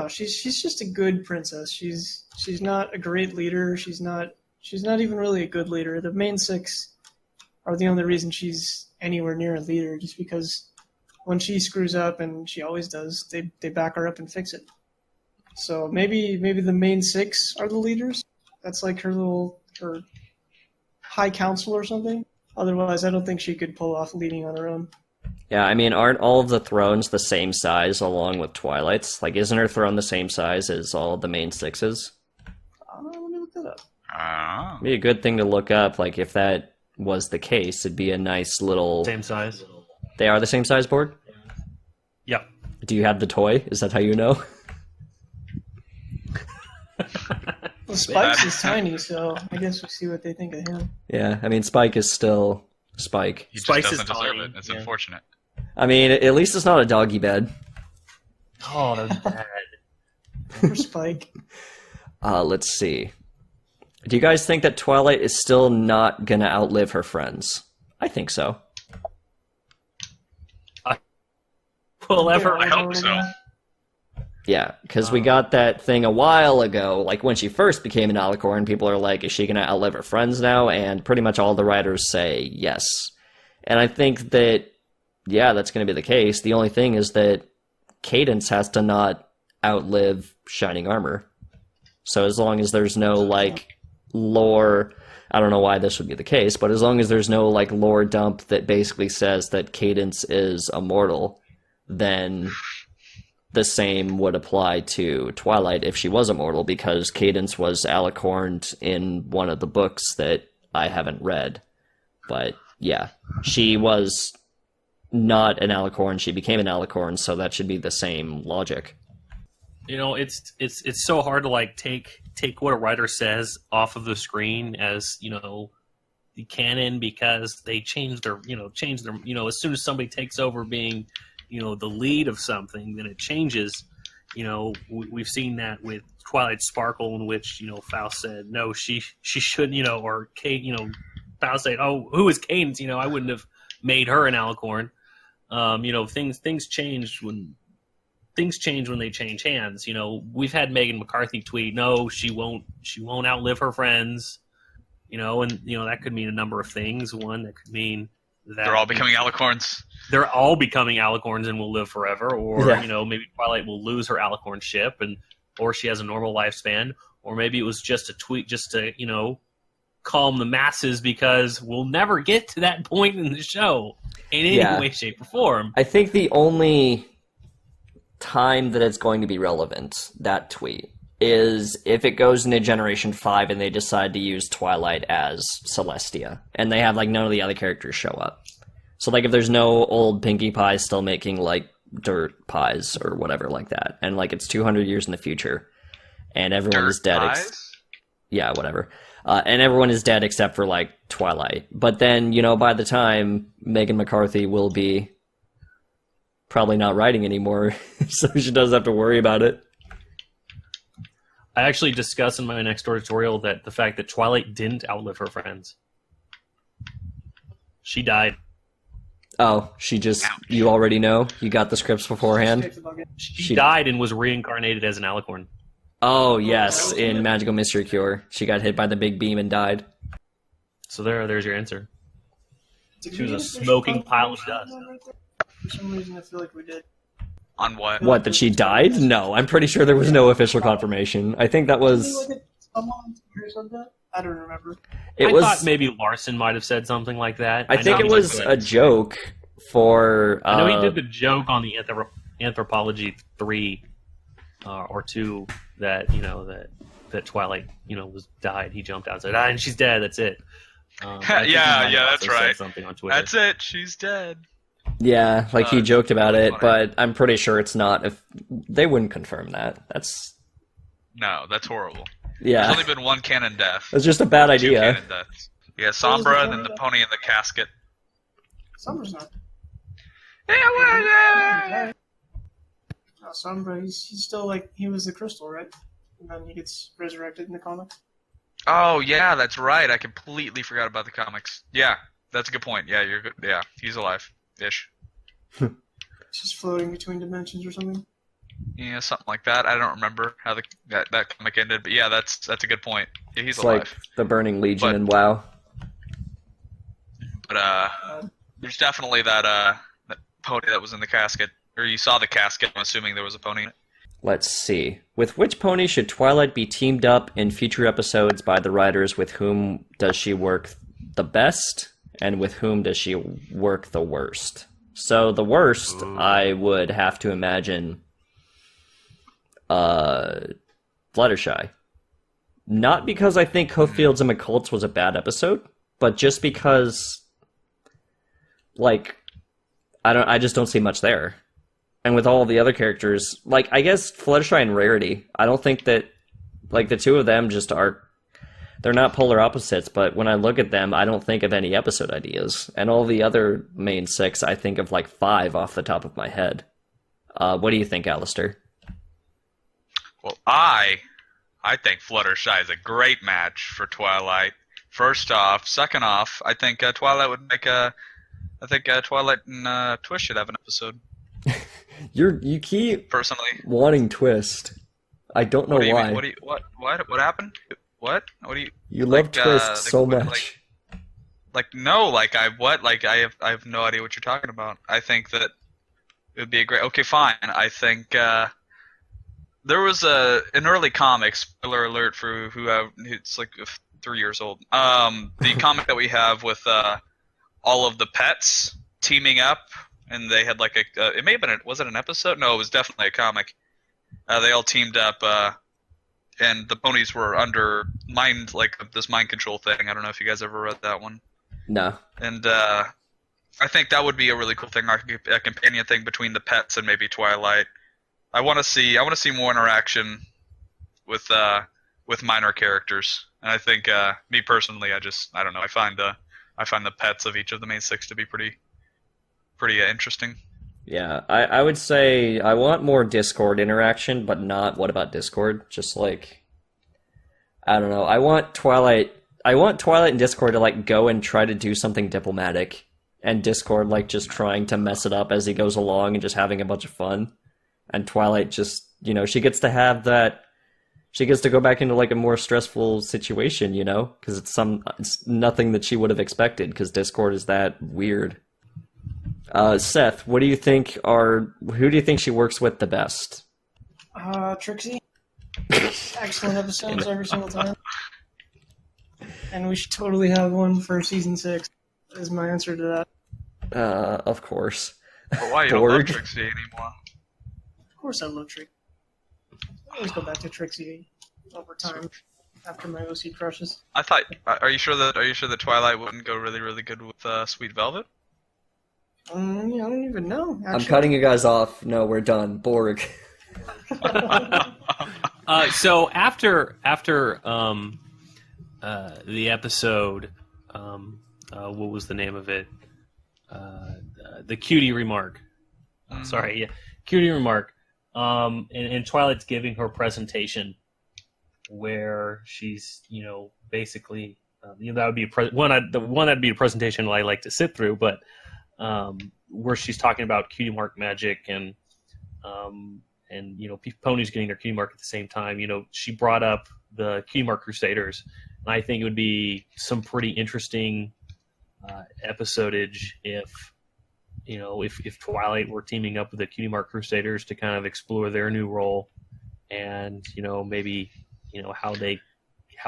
she's just a good princess. She's not a great leader. She's not even really a good leader. The main 6 are the only reason she's anywhere near a leader, just because when she screws up, and she always does, they back her up and fix it. So maybe the main 6 are the leaders. That's like her high council or something. Otherwise, I don't think she could pull off leading on her own.
Yeah, I mean, aren't all of the thrones the same size along with Twilight's? Like, isn't her throne the same size as all of the main 6's?
Let me look that up.
It'd be a good thing to look up. Like, if that was the case, it'd be a nice little...
Same size.
They are the same size board?
Yep.
Do you have the toy? Is that how you know?
Well, Spike's is tiny, so I guess we'll see what they think of him.
Yeah, I mean, Spike is still Spike.
He just
Spike
doesn't
is
deserve
tiny.
it. It's unfortunate.
I mean, at least it's not a doggy bed.
Oh, that's bad.
For Spike.
Let's see. Do you guys think that Twilight is still not gonna outlive her friends? I think so.
Will ever?
I hope so.
Yeah, because we got that thing a while ago, like when she first became an Alicorn, people are like, is she going to outlive her friends now? And pretty much all the writers say yes. And I think that, yeah, that's going to be the case. The only thing is that Cadence has to not outlive Shining Armor. So as long as there's no, like, lore, I don't know why this would be the case, but as long as there's no, like, lore dump that basically says that Cadence is immortal, then the same would apply to Twilight if she was immortal, because Cadence was alicorned in one of the books that I haven't read. But yeah, she was not an Alicorn, she became an Alicorn, so that should be the same logic.
You know, it's so hard to like take what a writer says off of the screen as, you know, the canon, because they change their as soon as somebody takes over being, you know, the lead of something, then it changes. You know, we've seen that with Twilight Sparkle, in which, you know, Faust said, no, she shouldn't, you know, or Kate, you know, Faust said, oh, who is Cadence? You know, I wouldn't have made her an Alicorn. You know, things change when they change hands. You know, we've had Megan McCarthy tweet, no, she won't outlive her friends. You know, and, you know, that could mean a number of things. One, that could mean that
they're all becoming Alicorns.
They're all becoming Alicorns and will live forever, or
Yeah.
you know, maybe Twilight will lose her Alicorn ship, or she has a normal lifespan, or maybe it was just a tweet just to, you know, calm the masses, because we'll never get to that point in the show in any way, shape, or form.
I think the only time that it's going to be relevant, that tweet, is if it goes into Generation 5 and they decide to use Twilight as Celestia, and they have, like, none of the other characters show up. So, like, if there's no old Pinkie Pie still making, like, dirt pies or whatever like that, and, like, it's 200 years in the future, and everyone is dead. Yeah, whatever. And everyone is dead except for, like, Twilight. But then, you know, by the time Megan McCarthy will be probably not writing anymore, so she doesn't have to worry about it.
I actually discussed in my next tutorial that the fact that Twilight didn't outlive her friends. She died.
Oh, she just, you already know? You got the scripts beforehand?
She died and was reincarnated as an Alicorn.
Oh, yes, in Magical Mystery Cure. She got hit by the big beam and died.
So there's your answer. She was a smoking pile of dust.
For some reason, I feel like we did.
On what?
What, that she died? No, I'm pretty sure there was no official confirmation. I think that was...
I don't remember.
I
thought maybe Larson might have said something like that.
I think it was a joke for...
I know he did the joke on the Anthropology 3 or 2 that, you know, that Twilight, you know, was died. He jumped out and said, and she's dead, that's it.
Yeah, that's right.
Something on Twitter.
That's it, she's dead.
Yeah, like he joked about it,
funny.
but I'm pretty sure it's not. If they wouldn't confirm that.
No, that's horrible.
Yeah.
There's only been one canon death.
It's just a bad
Two
idea.
canon deaths. Yeah, Sombra and then the pony in the casket.
Sombra's not.
Yeah,
No, Sombra, he's still like, he was the crystal, right? And then he gets resurrected in the comic.
oh, yeah, that's right. I completely forgot about the comics. Yeah, that's a good point. Yeah, you're good. Yeah, he's alive-ish.
He's just floating between dimensions or something.
Yeah, something like that. I don't remember how that comic ended, but yeah, that's a good point. Yeah, he's
It's
alive.
like the Burning Legion
But-
and WoW.
But there's definitely that pony that was in the casket, or you saw the casket. I'm assuming there was a pony in it.
Let's see. With which pony should Twilight be teamed up in future episodes by the writers? With whom does she work the best, and with whom does she work the worst? So the worst, I would have to imagine Fluttershy. Not because I think Hofields and McCults was a bad episode, but just because, like, I just don't see much there. And with all the other characters, like, I guess Fluttershy and Rarity, I don't think that, like, the two of them just are, they're not polar opposites, but when I look at them, I don't think of any episode ideas. And all the other main six, I think of, like, 5 off the top of my head. What do you think, Alistair?
Well, I I think Fluttershy is a great match for Twilight. First off, second off, I think Twilight would make a. I think Twilight and Twist should have an episode.
You keep
Personally,
wanting Twist. I don't know
what do you
why.
mean? What happened? What do you?
You love
like,
Twist so
like,
much.
No, I have no idea what you're talking about. I think that it would be a great. Okay, fine. I think there was an early comic. Spoiler alert for it's like 3 years old. The comic that we have with all of the pets teaming up, and they had like it may have been was it an episode? No, it was definitely a comic. They all teamed up, and the ponies were under this mind control thing. I don't know if you guys ever read that one.
No.
And I think that would be a really cool thing, like a companion thing between the pets and maybe Twilight. I want to see more interaction with minor characters, and I think me personally, I don't know. I find the pets of each of the main six to be pretty interesting.
Yeah, I would say I want more Discord interaction, but not what about Discord? Just like, I don't know. I want Twilight and Discord to like go and try to do something diplomatic, and Discord like just trying to mess it up as he goes along and just having a bunch of fun. And Twilight just, she gets to have that. She gets to go back into like a more stressful situation, because it's nothing that she would have expected, because Discord is that weird. Seth, who do you think she works with the best?
Trixie. Excellent episodes every single time. And we should totally have one for season 6, is my answer to that.
Of course.
But why you don't love Trixie anymore?
Of course I love Trixie. I always go back to Trixie over time after my OC crushes.
I thought. Are you sure that Twilight wouldn't go really, really good with Sweet Velvet?
I don't even know. Actually.
I'm cutting you guys off. No, we're done. Borg.
So after the episode, what was the name of it? The cutie remark. Sorry, yeah, cutie remark. And Twilight's giving her presentation, where she's, basically, that would be that'd be a presentation I like to sit through, but where she's talking about cutie mark magic and ponies getting their cutie mark at the same time. She brought up the cutie mark crusaders, and I think it would be some pretty interesting episodage if Twilight were teaming up with the cutie mark crusaders to kind of explore their new role, and maybe how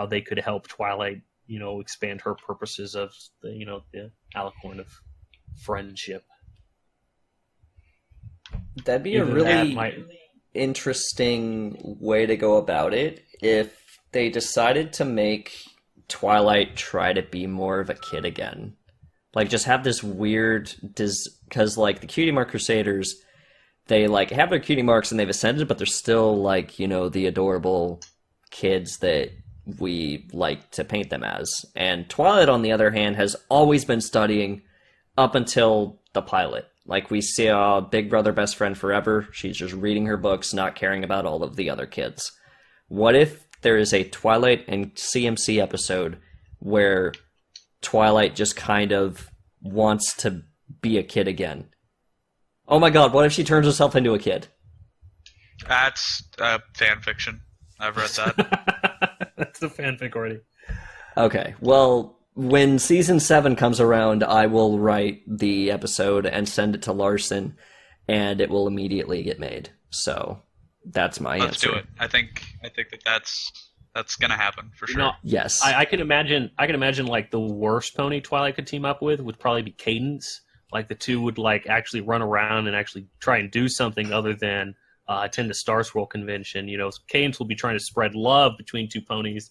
they could help Twilight expand her purposes of the Alicorn of friendship.
That'd be a really interesting way to go about it if they decided to make Twilight try to be more of a kid again. Like, just have this weird... Because, like, the Cutie Mark Crusaders, they, like, have their cutie marks and they've ascended, but they're still, like, the adorable kids that we like to paint them as. And Twilight, on the other hand, has always been studying up until the pilot. Like, we see Big Brother Best Friend Forever. She's just reading her books, not caring about all of the other kids. What if there is a Twilight and CMC episode where Twilight just kind of wants to be a kid again? Oh my god, what if she turns herself into a kid?
That's fan fiction. I've read that.
That's the fanfic already.
Okay, well, when season 7 comes around, I will write the episode and send it to Larson, and it will immediately get made. So that's my answer.
Let's do it. I think that's gonna happen for sure.
Yes.
I can imagine like the worst pony Twilight could team up with would probably be Cadence. Like, the two would like actually run around and actually try and do something other than attend a Star Swirl convention. Cadence will be trying to spread love between two ponies,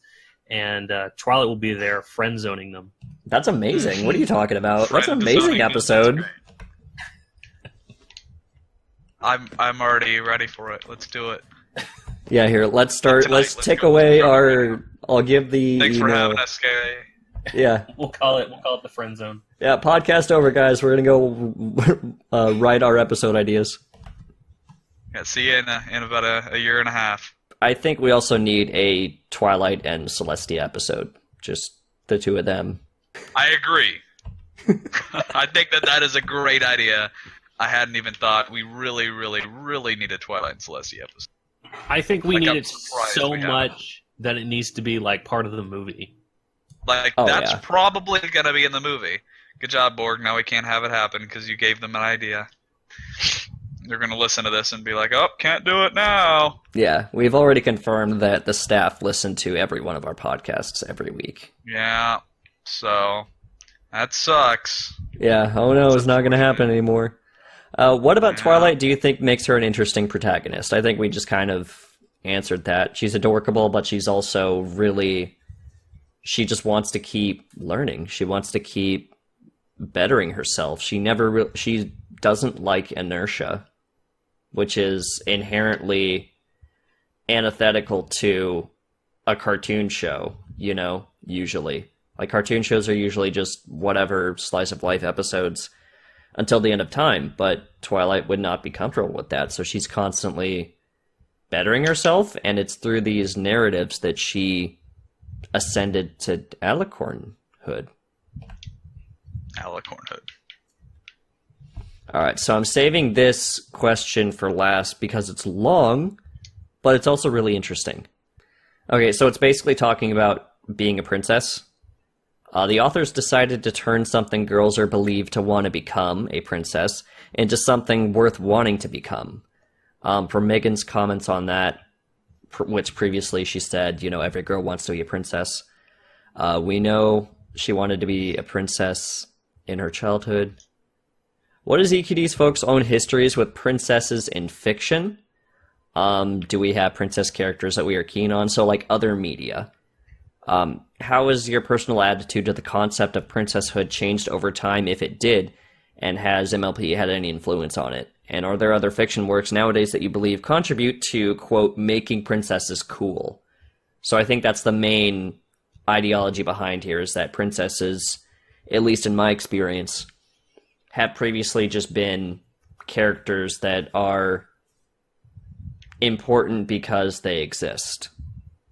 and Twilight will be there friend zoning them.
That's amazing. What are you talking about? That's an amazing episode.
I'm already ready for it. Let's do it.
Yeah, here, let's start.
Tonight,
let's take away our... I'll give the...
Thanks for having us, Gary.
Yeah.
We'll call it the friend zone.
Yeah, podcast over, guys. We're going to go write our episode ideas.
Yeah, see you in about a year and a half.
I think we also need a Twilight and Celestia episode. Just the two of them.
I agree. I think that is a great idea. I hadn't even thought we really, really, really need a Twilight and Celestia episode.
I think we
Like,
need
I'm
it
surprised
so
we haven't.
much that it needs to be like part of the movie.
Like,
Oh,
that's
yeah.
probably going to be in the movie. Good job, Borg. Now we can't have it happen because you gave them an idea. They're going to listen to this and be like, oh, can't do it now.
Yeah, we've already confirmed that the staff listen to every one of our podcasts every week.
Yeah, so that sucks.
Yeah, oh no, it's not going to happen anymore. What about
Yeah.
Twilight do you think makes her an interesting protagonist? I think we just kind of answered that. She's adorable, but she's also really... She just wants to keep learning. She wants to keep bettering herself. She doesn't like inertia, which is inherently antithetical to a cartoon show, usually. Like, cartoon shows are usually just whatever slice of life episodes until the end of time, but Twilight would not be comfortable with that, so she's constantly bettering herself, and it's through these narratives that she ascended to Alicornhood.
Alicornhood.
All right, so I'm saving this question for last because it's long, but it's also really interesting. Okay, so it's basically talking about being a princess. The authors decided to turn something girls are believed to want to become, a princess, into something worth wanting to become. From Megan's comments on that, which previously she said, every girl wants to be a princess. We know she wanted to be a princess in her childhood. What is EQD's folks' own histories with princesses in fiction? Do we have princess characters that we are keen on? So, like, other media. How has your personal attitude to the concept of princesshood changed over time, if it did? And has MLP had any influence on it? And are there other fiction works nowadays that you believe contribute to, quote, making princesses cool? So I think that's the main ideology behind here, is that princesses, at least in my experience, have previously just been characters that are important because they exist.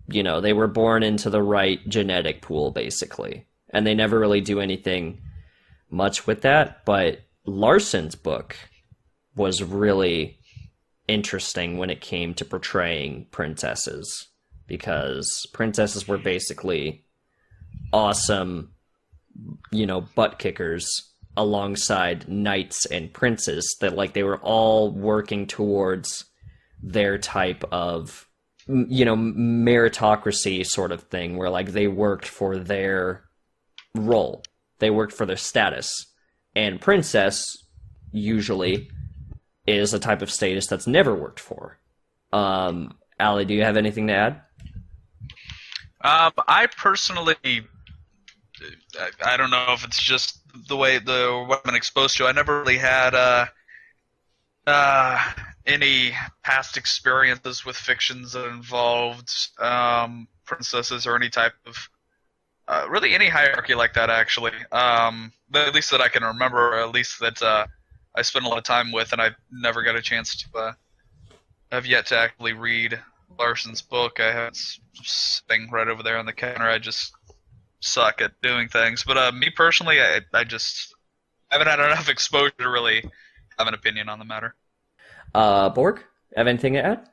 They were born into the right genetic pool, basically. And they never really do anything much with that, but Larson's book was really interesting when it came to portraying princesses, because princesses were basically awesome, butt kickers alongside knights and princes, that like they were all working towards their type of meritocracy sort of thing, where like they worked for their role, they worked for their status. And princess usually is a type of status that's never worked for. Allie, do you have anything to add?
I personally, I don't know if it's just what I've been exposed to. I never really had any past experiences with fictions that involved princesses or any type of really any hierarchy like that, actually. At least that I can remember, or at least that I spent a lot of time with, and I never got a chance to have yet to actually read Larson's book. I have it sitting right over there on the counter. I just suck at doing things. But me personally, I just haven't had enough exposure to really have an opinion on the matter.
Borg, have anything to add?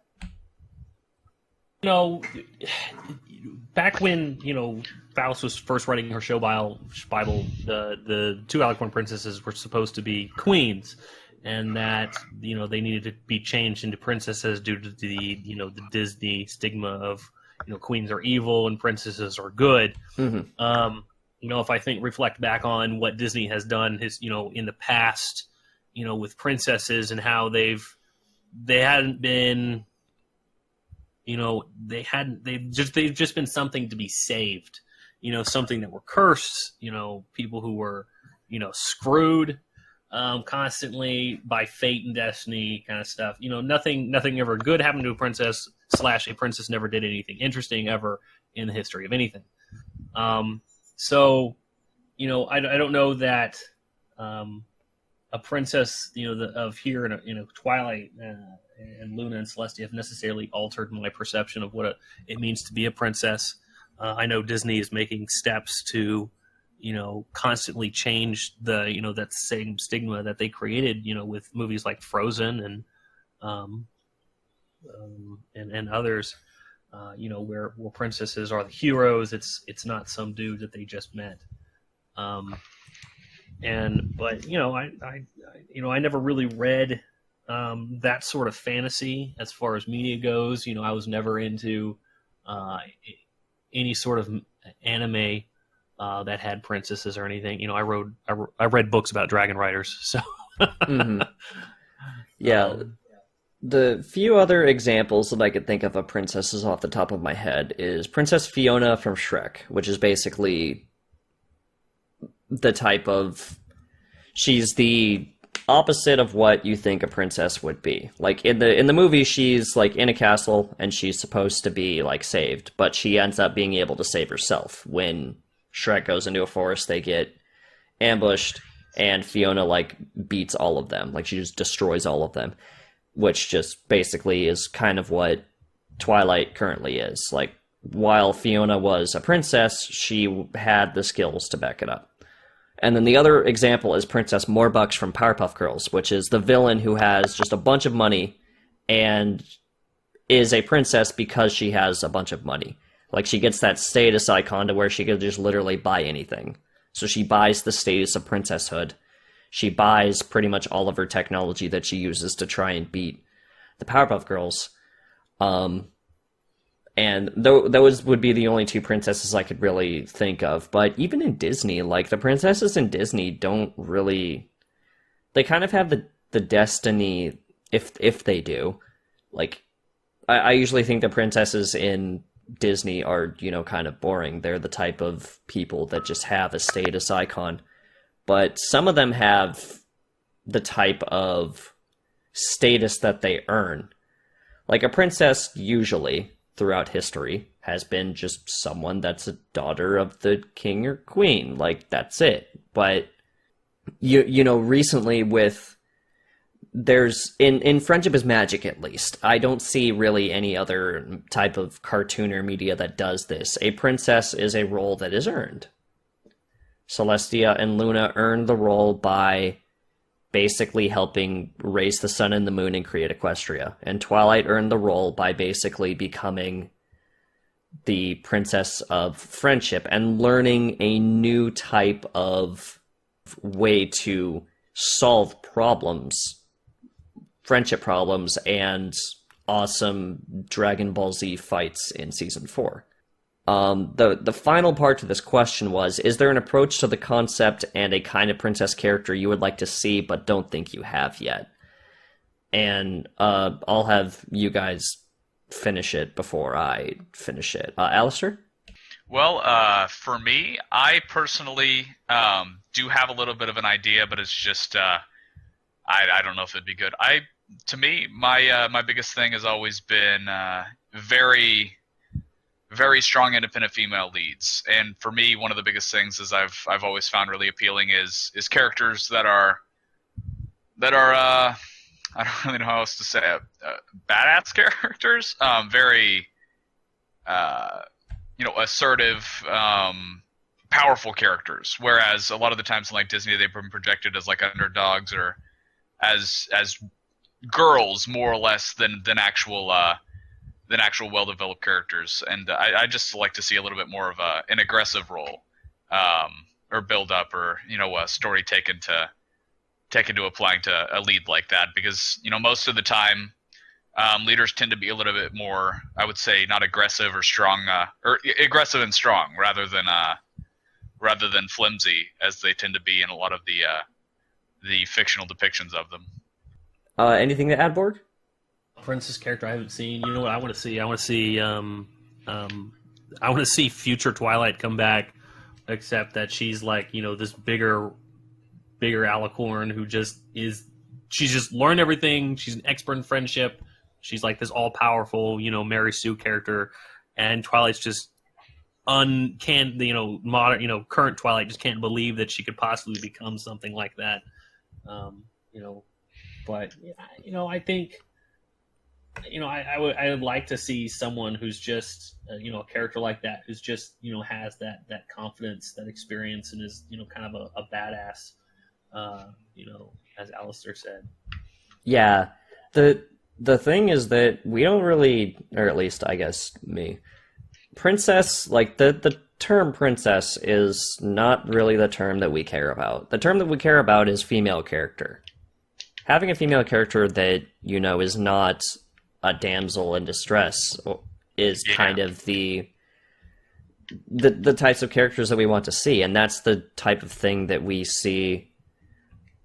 Back when, Faust was first writing her show Bible, the two Alicorn princesses were supposed to be queens, and that, they needed to be changed into princesses due to the, the Disney stigma of, queens are evil and princesses are good.
Mm-hmm.
If I reflect back on what Disney has done in the past, with princesses and how they've just been something to be saved, something that were cursed, people who were, screwed constantly by fate and destiny kind of stuff. Nothing ever good happened to a princess / a princess never did anything interesting ever in the history of anything. So, I don't know that a princess, of here in Twilight and Luna and Celestia have necessarily altered my perception of what it means to be a princess. I know Disney is making steps to, constantly change that same stigma that they created, with movies like Frozen and others, where princesses are the heroes. It's not some dude that they just met. But I never really read that sort of fantasy as far as media goes. I was never into any sort of anime that had princesses or anything. I read books about dragon riders. So
Mm-hmm. Yeah. The few other examples that I could think of princesses off the top of my head is Princess Fiona from Shrek, which is basically the type of... She's the opposite of what you think a princess would be. Like in the movie, she's like in a castle and she's supposed to be like saved, but she ends up being able to save herself. When Shrek goes into a forest, they get ambushed and Fiona like beats all of them. Like she just destroys all of them, which just basically is kind of what Twilight currently is. Like while Fiona was a princess, she had the skills to back it up. And then the other example is Princess Morbucks from Powerpuff Girls, which is the villain who has just a bunch of money and is a princess because she has a bunch of money. Like she gets that status icon to where she can just literally buy anything. So she buys the status of princesshood. She buys pretty much all of her technology that she uses to try and beat the Powerpuff Girls. And those would be the only two princesses I could really think of. But even in Disney, like the princesses in Disney don't really... They kind of have the destiny, if they do. Like, I usually think the princesses in Disney are, kind of boring. They're the type of people that just have a status icon. But some of them have the type of status that they earn. Like a princess usually... throughout history, has been just someone that's a daughter of the king or queen. Like, that's it. But, recently in Friendship is Magic, at least, I don't see really any other type of cartoon or media that does this. A princess is a role that is earned. Celestia and Luna earn the role by basically helping raise the sun and the moon and create Equestria. And Twilight earned the role by basically becoming the princess of friendship and learning a new type of way to solve problems, friendship problems, and awesome Dragon Ball Z fights in Season 4. The final part to this question was, is there an approach to the concept and a kind of princess character you would like to see but don't think you have yet? And I'll have you guys finish it before I finish it. Alistair?
Well, for me, I personally do have a little bit of an idea, but it's just I don't know if it'd be good. To me, my biggest thing has always been very strong independent female leads, and for me, one of the biggest things is I've always found really appealing is characters that are I don't really know how else to say it, badass characters, very assertive, powerful characters. Whereas a lot of the times in like Disney, they've been projected as like underdogs or as girls more or less than actual well-developed characters, and I just like to see a little bit more of an aggressive role, or build-up, or a story taken to applying to a lead like that, because most of the time, leaders tend to be a little bit more, I would say, not aggressive or strong, or aggressive and strong, rather than flimsy, as they tend to be in a lot of the fictional depictions of them.
Anything to add, Borg?
Princess character I haven't seen. You know what I want to see? I want to see future Twilight come back, except that she's like this bigger Alicorn who she's just learned everything. She's an expert in friendship. She's like this all powerful Mary Sue character, and Twilight's just modern current Twilight just can't believe that she could possibly become something like that. You know, but you know, I think, you know, I would like to see someone who's just you know, a character like that who's just, you know, has that confidence, that experience, and is, you know, kind of a badass. You know, as Alistair said.
Yeah, the thing is that we don't really, or at least I guess me, princess, like the term princess is not really the term that we care about. The term that we care about is female character. Having a female character that, you know, is not a damsel in distress is kind of the types of characters that we want to see, and that's the type of thing that we see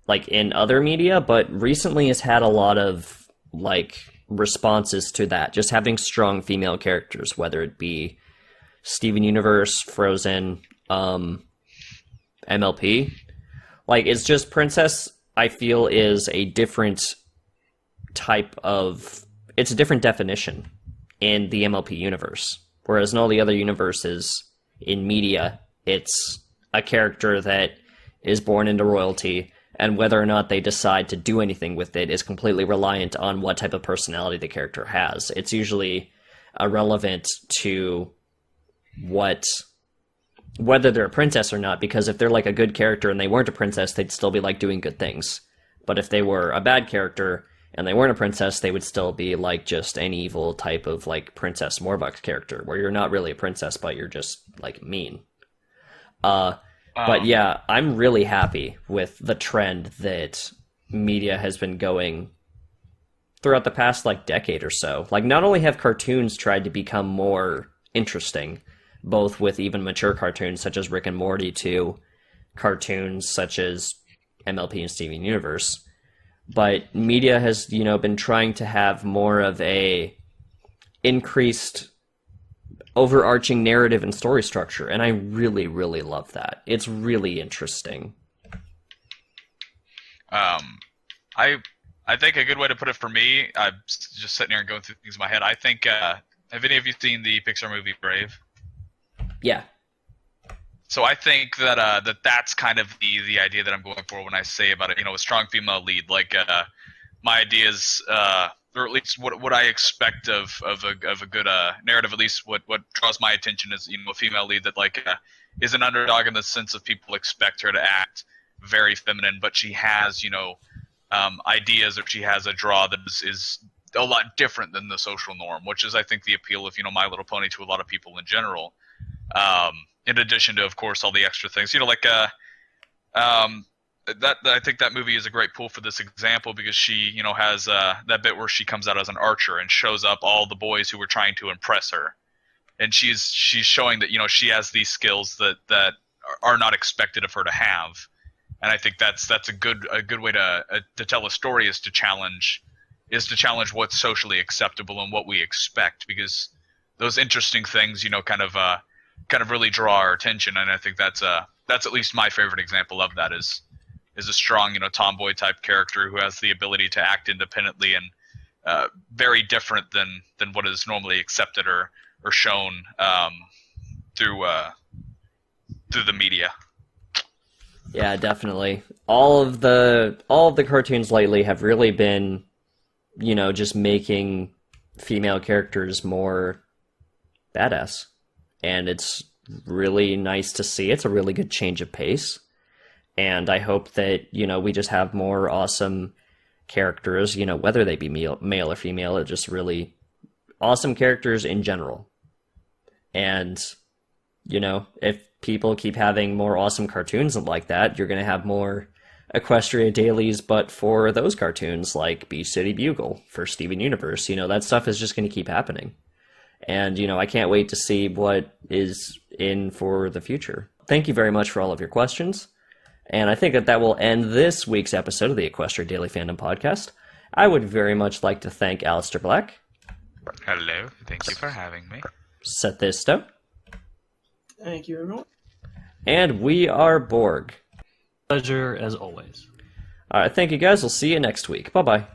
like in other media, but recently has had a lot of like responses to that, just having strong female characters, whether it be Steven Universe, Frozen, MLP. Like, it's just princess, I feel, is a different type of, it's a different definition in the MLP universe, whereas in all the other universes in media, it's a character that is born into royalty, and whether or not they decide to do anything with it is completely reliant on what type of personality the character has. It's usually irrelevant to whether they're a princess or not, because if they're like a good character and they weren't a princess, they'd still be like doing good things. But if they were a bad character and they weren't a princess, they would still be like just an evil type of like Princess Morbuck character, where you're not really a princess, but you're just like mean. But yeah, I'm really happy with the trend that media has been going throughout the past like decade or so. Like, not only have cartoons tried to become more interesting, both with even mature cartoons such as Rick and Morty to cartoons such as MLP and Steven Universe, but media has, you know, been trying to have more of a increased overarching narrative and story structure, and I really, really love that. It's really interesting.
I think a good way to put it for me, I'm just sitting here and going through things in my head. I think, have any of you seen the Pixar movie Brave?
Yeah.
So I think that that's kind of the idea that I'm going for when I say about it. You know, a strong female lead. Like, my idea is, or at least what I expect of a good narrative. At least what draws my attention is, you know, a female lead that like is an underdog in the sense of people expect her to act very feminine, but she has, you know, ideas, or she has a draw that is a lot different than the social norm, which is, I think, the appeal of, you know, My Little Pony to a lot of people in general. In addition to, of course, all the extra things, you know, like that I think that movie is a great pull for this example, because she, you know, has that bit where she comes out as an archer and shows up all the boys who were trying to impress her, and she's showing that, you know, she has these skills that are not expected of her to have. And I think that's a good way to tell a story, is to challenge what's socially acceptable and what we expect, because those interesting things, you know, kind of really draw our attention. And I think that's at least my favorite example of that is a strong, you know, tomboy type character who has the ability to act independently and very different than what is normally accepted or shown through the media.
Yeah, definitely. All of the cartoons lately have really been, you know, just making female characters more badass. And it's really nice to see. It's a really good change of pace. And I hope that, you know, we just have more awesome characters, you know, whether they be male or female, it's just really awesome characters in general. And, you know, if people keep having more awesome cartoons like that, you're going to have more Equestria Dailies, but for those cartoons, like Beach City Bugle for Steven Universe, you know, that stuff is just going to keep happening. And, you know, I can't wait to see what is in for the future. Thank you very much for all of your questions. And I think that will end this week's episode of the Equestria Daily Fandom Podcast. I would very much like to thank Alistair Black.
Hello. Thank you for having me.
Setisto.
Thank you, everyone.
And we are Borg.
Pleasure as always.
All right, thank you guys. We'll see you next week. Bye-bye.